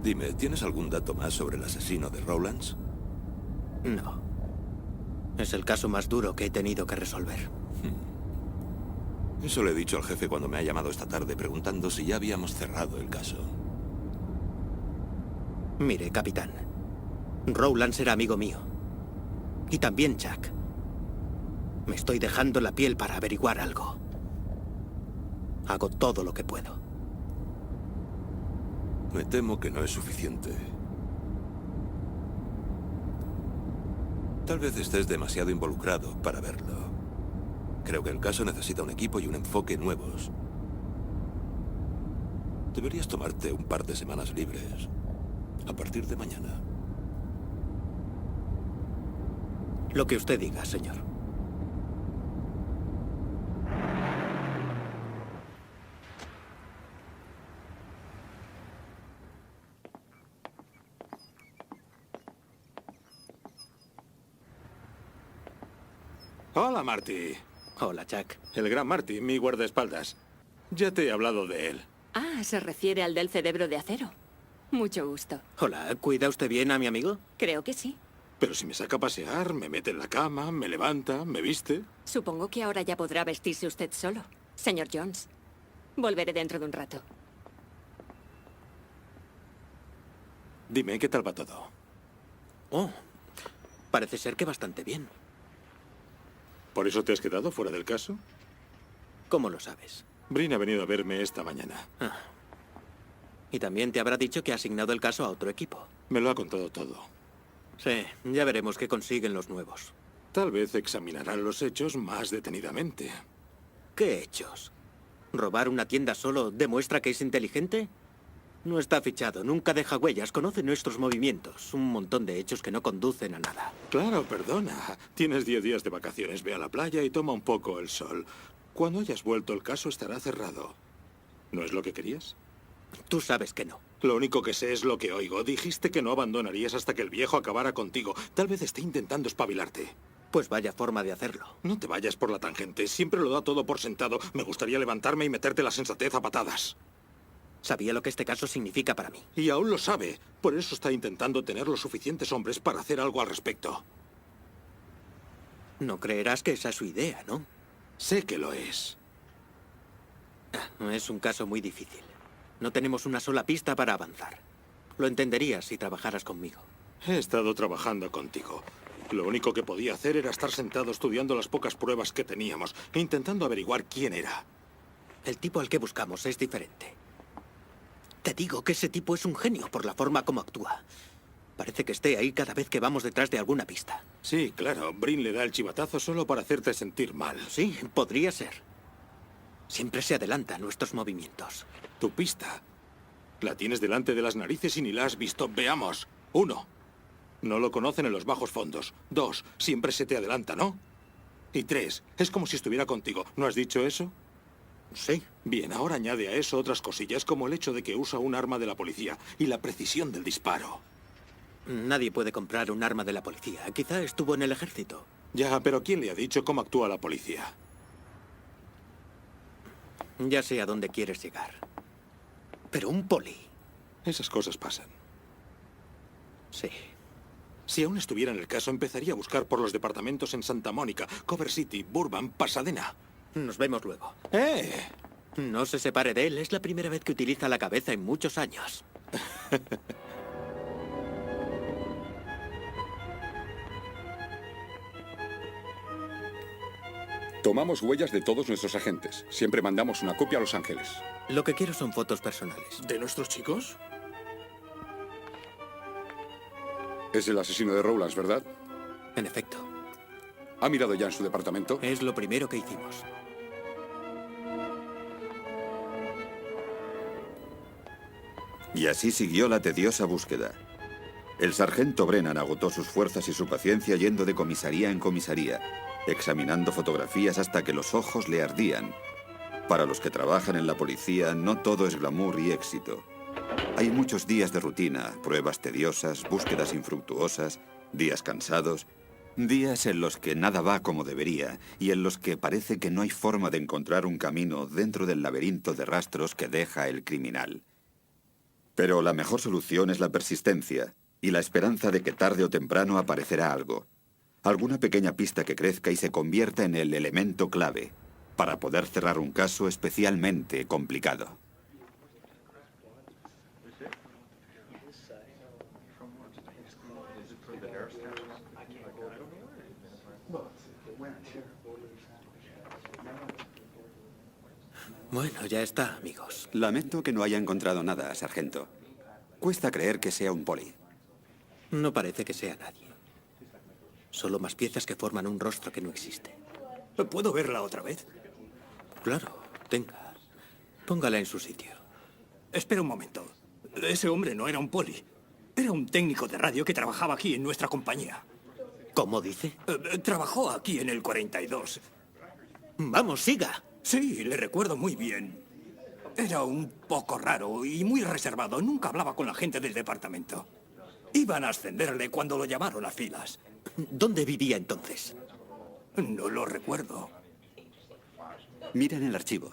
Dime, ¿tienes algún dato más sobre el asesino de Rowlands? No. Es el caso más duro que he tenido que resolver. Eso le he dicho al jefe cuando me ha llamado esta tarde preguntando si ya habíamos cerrado el caso. Mire, capitán. Rowlands era amigo mío. Y también Jack. Me estoy dejando la piel para averiguar algo. Hago todo lo que puedo. Me temo que no es suficiente. Tal vez estés demasiado involucrado para verlo. Creo que el caso necesita un equipo y un enfoque nuevos. Deberías tomarte un par de semanas libres. A partir de mañana. Lo que usted diga, señor. Hola, Marty. Hola, Jack. El gran Marty, mi guardaespaldas. Ya te he hablado de él. Ah, se refiere al del cerebro de acero. Mucho gusto. Hola, ¿cuida usted bien a mi amigo? Creo que sí. Pero si me saca a pasear, me mete en la cama, me levanta, me viste. Supongo que ahora ya podrá vestirse usted solo, señor Jones. Volveré dentro de un rato. Dime, ¿qué tal va todo? Oh, parece ser que bastante bien. ¿Por eso te has quedado fuera del caso? ¿Cómo lo sabes? Brin ha venido a verme esta mañana. Ah. Y también te habrá dicho que ha asignado el caso a otro equipo. Me lo ha contado todo. Sí, ya veremos qué consiguen los nuevos. Tal vez examinarán los hechos más detenidamente. ¿Qué hechos? ¿Robar una tienda solo demuestra que es inteligente? No está fichado, nunca deja huellas, conoce nuestros movimientos. Un montón de hechos que no conducen a nada. Claro, perdona. Tienes 10 días de vacaciones, ve a la playa y toma un poco el sol. Cuando hayas vuelto, el caso estará cerrado. ¿No es lo que querías? Tú sabes que no. Lo único que sé es lo que oigo. Dijiste que no abandonarías hasta que el viejo acabara contigo. Tal vez esté intentando espabilarte. Pues vaya forma de hacerlo. No te vayas por la tangente. Siempre lo da todo por sentado. Me gustaría levantarme y meterte la sensatez a patadas. Sabía lo que este caso significa para mí. Y aún lo sabe. Por eso está intentando tener los suficientes hombres para hacer algo al respecto. No creerás que esa es su idea, ¿no? Sé que lo es. Es un caso muy difícil. No tenemos una sola pista para avanzar. Lo entenderías si trabajaras conmigo. He estado trabajando contigo. Lo único que podía hacer era estar sentado estudiando las pocas pruebas que teníamos, intentando averiguar quién era. El tipo al que buscamos es diferente. Te digo que ese tipo es un genio por la forma como actúa. Parece que esté ahí cada vez que vamos detrás de alguna pista. Sí, claro. Brin le da el chivatazo solo para hacerte sentir mal. Sí, podría ser. Siempre se adelanta a nuestros movimientos. Tu pista. La tienes delante de las narices y ni la has visto. Veamos. 1. No lo conocen en los bajos fondos. 2. Siempre se te adelanta, ¿no? Y 3. Es como si estuviera contigo. ¿No has dicho eso? Sí. Bien, ahora añade a eso otras cosillas como el hecho de que usa un arma de la policía y la precisión del disparo. Nadie puede comprar un arma de la policía. Quizá estuvo en el ejército. Ya, pero ¿quién le ha dicho cómo actúa la policía? Ya sé a dónde quieres llegar. Pero un poli. Esas cosas pasan. Sí. Si aún estuviera en el caso, empezaría a buscar por los departamentos en Santa Mónica, Culver City, Burbank, Pasadena. Nos vemos luego. ¡Eh! No se separe de él. Es la primera vez que utiliza la cabeza en muchos años. Tomamos huellas de todos nuestros agentes. Siempre mandamos una copia a Los Ángeles. Lo que quiero son fotos personales. ¿De nuestros chicos? Es el asesino de Rowlands, ¿verdad? En efecto. ¿Ha mirado ya en su departamento? Es lo primero que hicimos. Y así siguió la tediosa búsqueda. El sargento Brennan agotó sus fuerzas y su paciencia yendo de comisaría en comisaría, examinando fotografías hasta que los ojos le ardían. Para los que trabajan en la policía, no todo es glamour y éxito. Hay muchos días de rutina, pruebas tediosas, búsquedas infructuosas, días cansados, días en los que nada va como debería y en los que parece que no hay forma de encontrar un camino dentro del laberinto de rastros que deja el criminal. Pero la mejor solución es la persistencia y la esperanza de que tarde o temprano aparecerá algo. Alguna pequeña pista que crezca y se convierta en el elemento clave para poder cerrar un caso especialmente complicado. Bueno, ya está, amigos. Lamento que no haya encontrado nada, sargento. Cuesta creer que sea un poli. No parece que sea nadie. Solo más piezas que forman un rostro que no existe. ¿Puedo verla otra vez? Claro, tenga. Póngala en su sitio. espera un momento. Ese hombre no era un poli. Era un técnico de radio que trabajaba aquí en nuestra compañía. ¿Cómo dice? Trabajó aquí en el 42. Vamos, siga. Sí, le recuerdo muy bien. Era un poco raro y muy reservado. Nunca hablaba con la gente del departamento. Iban a ascenderle cuando lo llamaron a filas. ¿Dónde vivía entonces? No lo recuerdo. Mira en el archivo.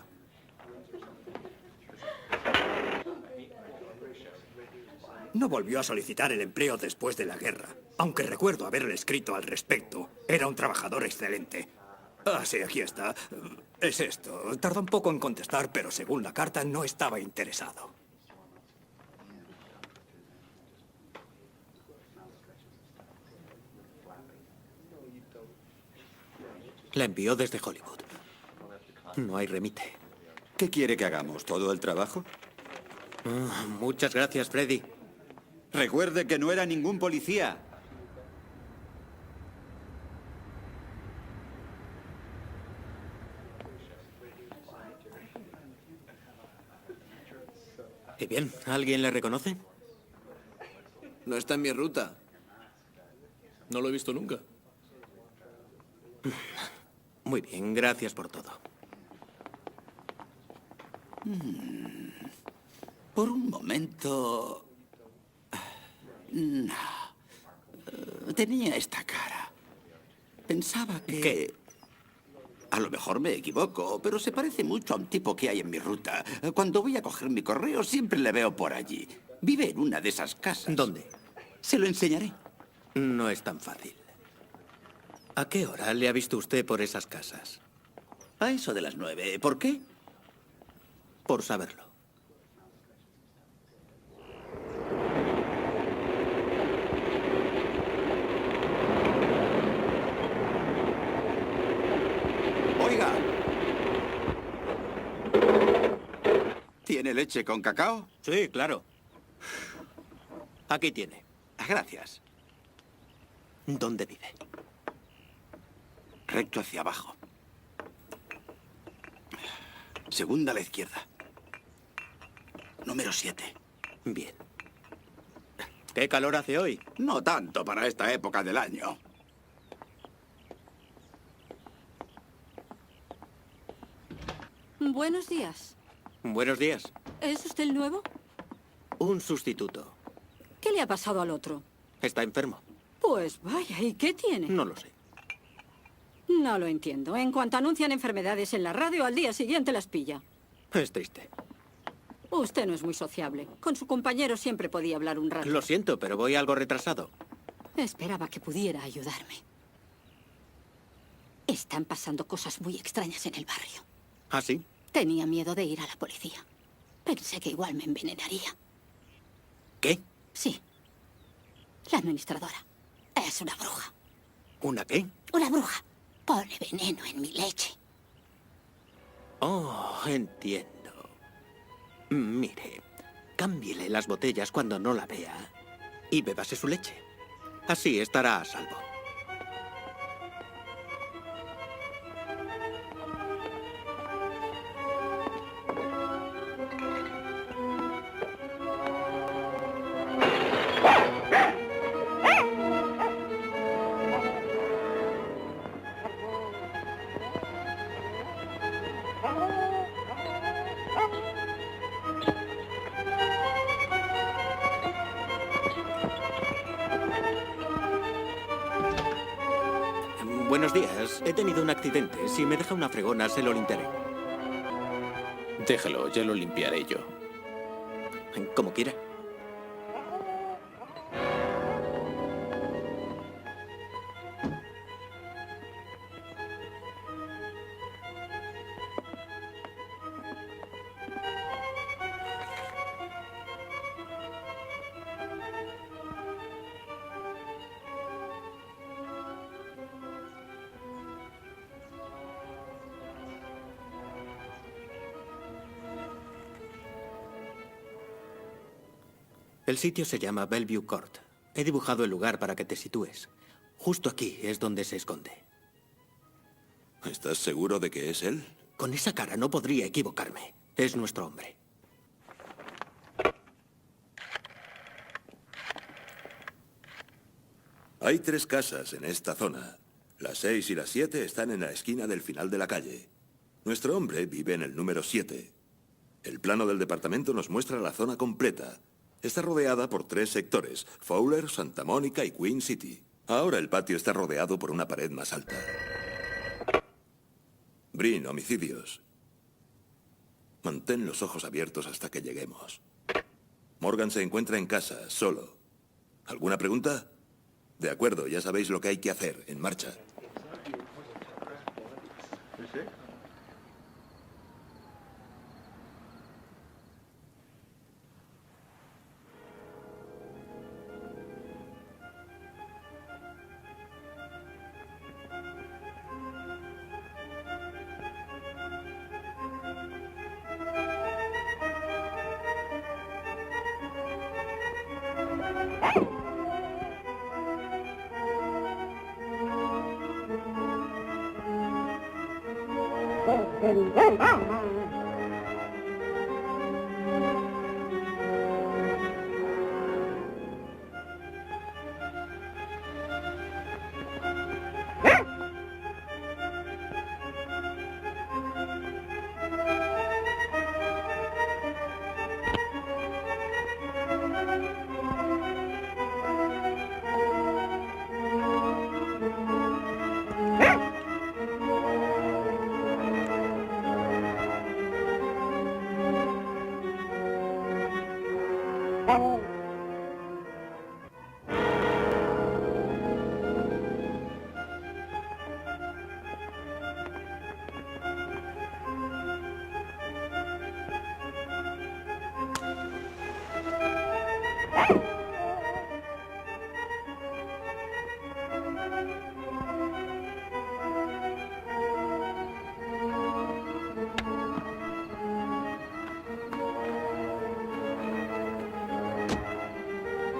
No volvió a solicitar el empleo después de la guerra. Aunque recuerdo haberle escrito al respecto. Era un trabajador excelente. Ah, sí, aquí está. Es esto. Tardó un poco en contestar, pero según la carta no estaba interesado. La envió desde Hollywood. No hay remite. ¿Qué quiere que hagamos? ¿Todo el trabajo? Muchas gracias, Freddy. Recuerde que no era ningún policía. ¿Y bien? ¿Alguien le reconoce? No está en mi ruta. No lo he visto nunca. Muy bien, gracias por todo. Por un momento... No. Tenía esta cara. Pensaba que... ¿Qué? A lo mejor me equivoco, pero se parece mucho a un tipo que hay en mi ruta. Cuando voy a coger mi correo siempre le veo por allí. Vive en una de esas casas. ¿Dónde? Se lo enseñaré. No es tan fácil. ¿A qué hora le ha visto usted por esas casas? A eso de las 9. ¿Por qué? Por saberlo. Oiga. ¿Tiene leche con cacao? Sí, claro. Aquí tiene. Gracias. ¿Dónde vive? Recto hacia abajo. Segunda a la izquierda. Número 7. Bien. ¿Qué calor hace hoy? No tanto para esta época del año. Buenos días. Buenos días. ¿Es usted el nuevo? Un sustituto. ¿Qué le ha pasado al otro? Está enfermo. Pues vaya, ¿y qué tiene? No lo sé. No lo entiendo. En cuanto anuncian enfermedades en la radio, al día siguiente las pilla. Es triste. Usted no es muy sociable. Con su compañero siempre podía hablar un rato. Lo siento, pero voy algo retrasado. Esperaba que pudiera ayudarme. Están pasando cosas muy extrañas en el barrio. ¿Ah, sí? Tenía miedo de ir a la policía. Pensé que igual me envenenaría. ¿Qué? Sí. La administradora. Es una bruja. ¿Una qué? Una bruja. Pone veneno en mi leche. Oh, entiendo. Mire, cámbiele las botellas cuando no la vea y bébase su leche. Así estará a salvo. Buenos días. He tenido un accidente. Si me deja una fregona, se lo limpiaré. Déjalo, ya lo limpiaré yo. Como quiera. El sitio se llama Bellevue Court. He dibujado el lugar para que te sitúes. Justo aquí es donde se esconde. ¿Estás seguro de que es él? Con esa cara no podría equivocarme. Es nuestro hombre. Hay 3 casas en esta zona. Las 6 y las 7 están en la esquina del final de la calle. Nuestro hombre vive en el número 7. El plano del departamento nos muestra la zona completa. Está rodeada por 3 sectores: Fowler, Santa Mónica y Queen City. Ahora el patio está rodeado por una pared más alta. Brin, homicidios. Mantén los ojos abiertos hasta que lleguemos. Morgan se encuentra en casa, solo. ¿Alguna pregunta? De acuerdo, ya sabéis lo que hay que hacer. En marcha.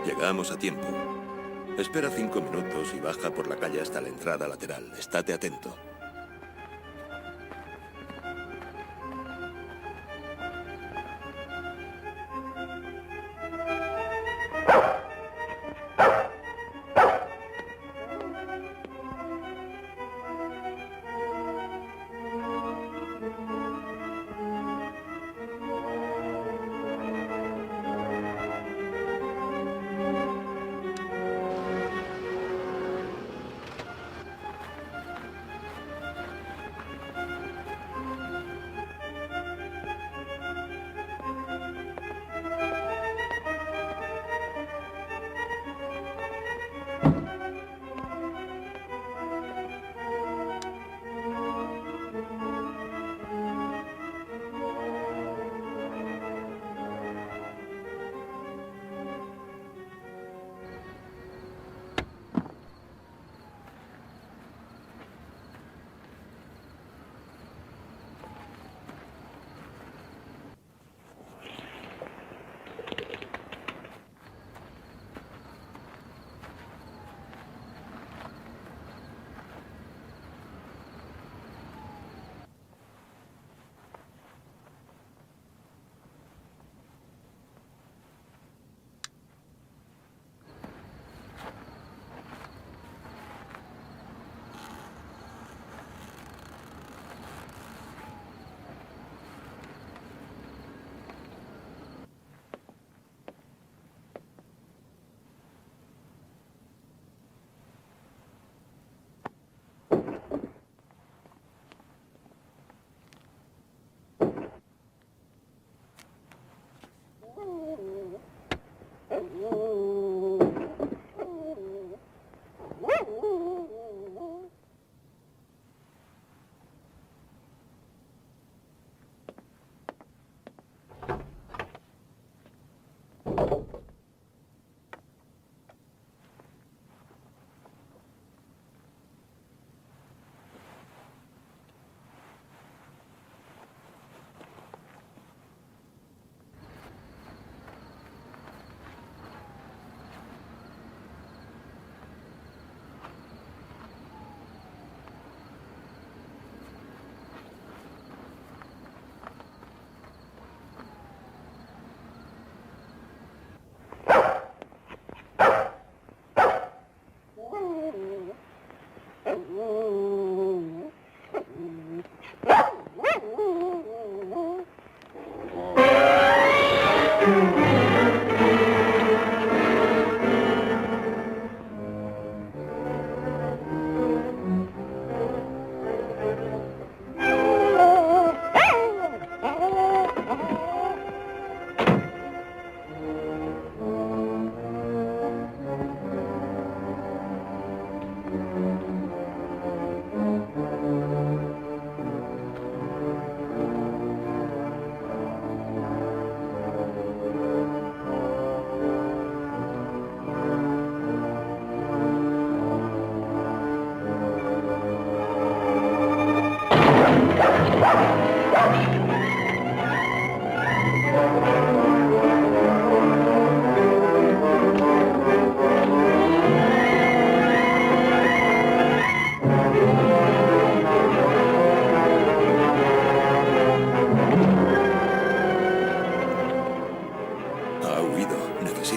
Llegamos a tiempo. Espera 5 minutos y baja por la calle hasta la entrada lateral. Estate atento.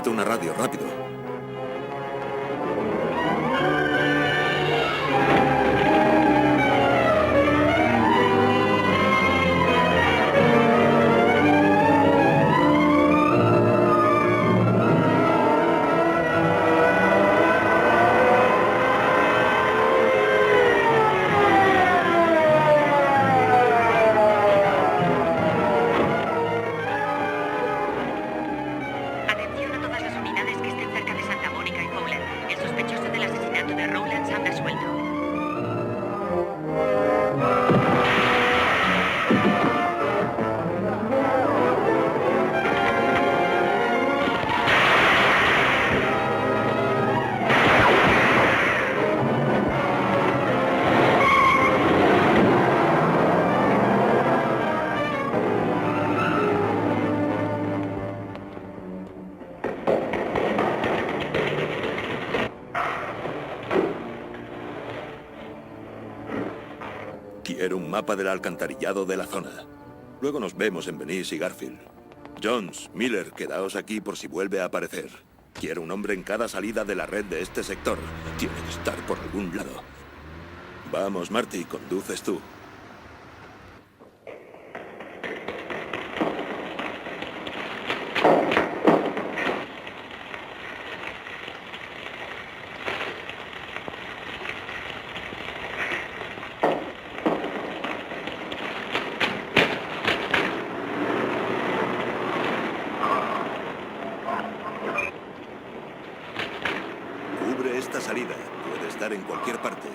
Necesito una radio, rápido. Atención a todas las unidades que estén cerca de Santa Mónica y Fowler. El sospechoso del asesinato de Rowlands anda suelto. Quiero un mapa del alcantarillado de la zona. Luego nos vemos en Venice y Garfield. Jones, Miller, quedaos aquí por si vuelve a aparecer. Quiero un hombre en cada salida de la red de este sector. Tiene que estar por algún lado. Vamos, Marty, conduces tú. Cubre esta salida. Puede estar en cualquier parte.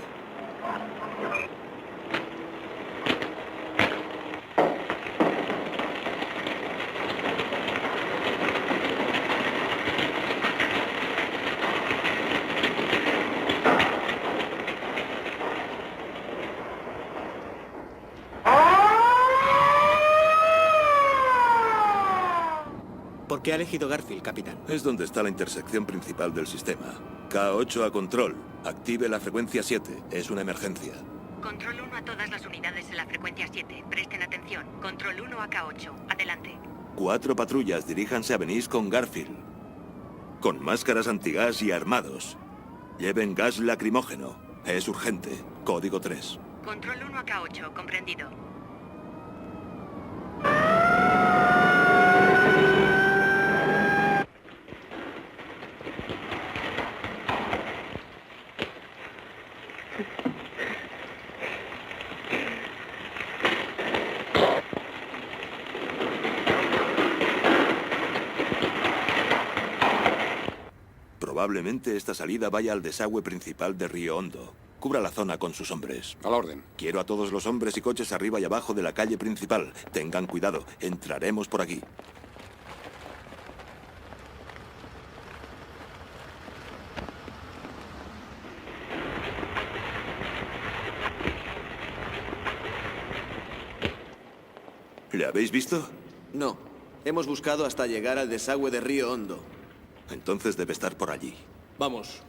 ¿Por qué ha elegido Garfield, capitán? Es donde está la intersección principal del sistema. K8 a control. Active la frecuencia 7. Es una emergencia. Control 1 a todas las unidades en la frecuencia 7. Presten atención. Control 1 a K8. Adelante. 4 patrullas, diríjanse a Venice con Garfield. Con máscaras antigás y armados. Lleven gas lacrimógeno. Es urgente. Código 3. Control 1 a K8. Comprendido. Probablemente esta salida vaya al desagüe principal de Río Hondo. Cubra la zona con sus hombres. A la orden. Quiero a todos los hombres y coches arriba y abajo de la calle principal. Tengan cuidado. Entraremos por aquí. ¿Le habéis visto? No. Hemos buscado hasta llegar al desagüe de Río Hondo. Entonces debe estar por allí. Vamos.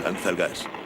Lanza el gas.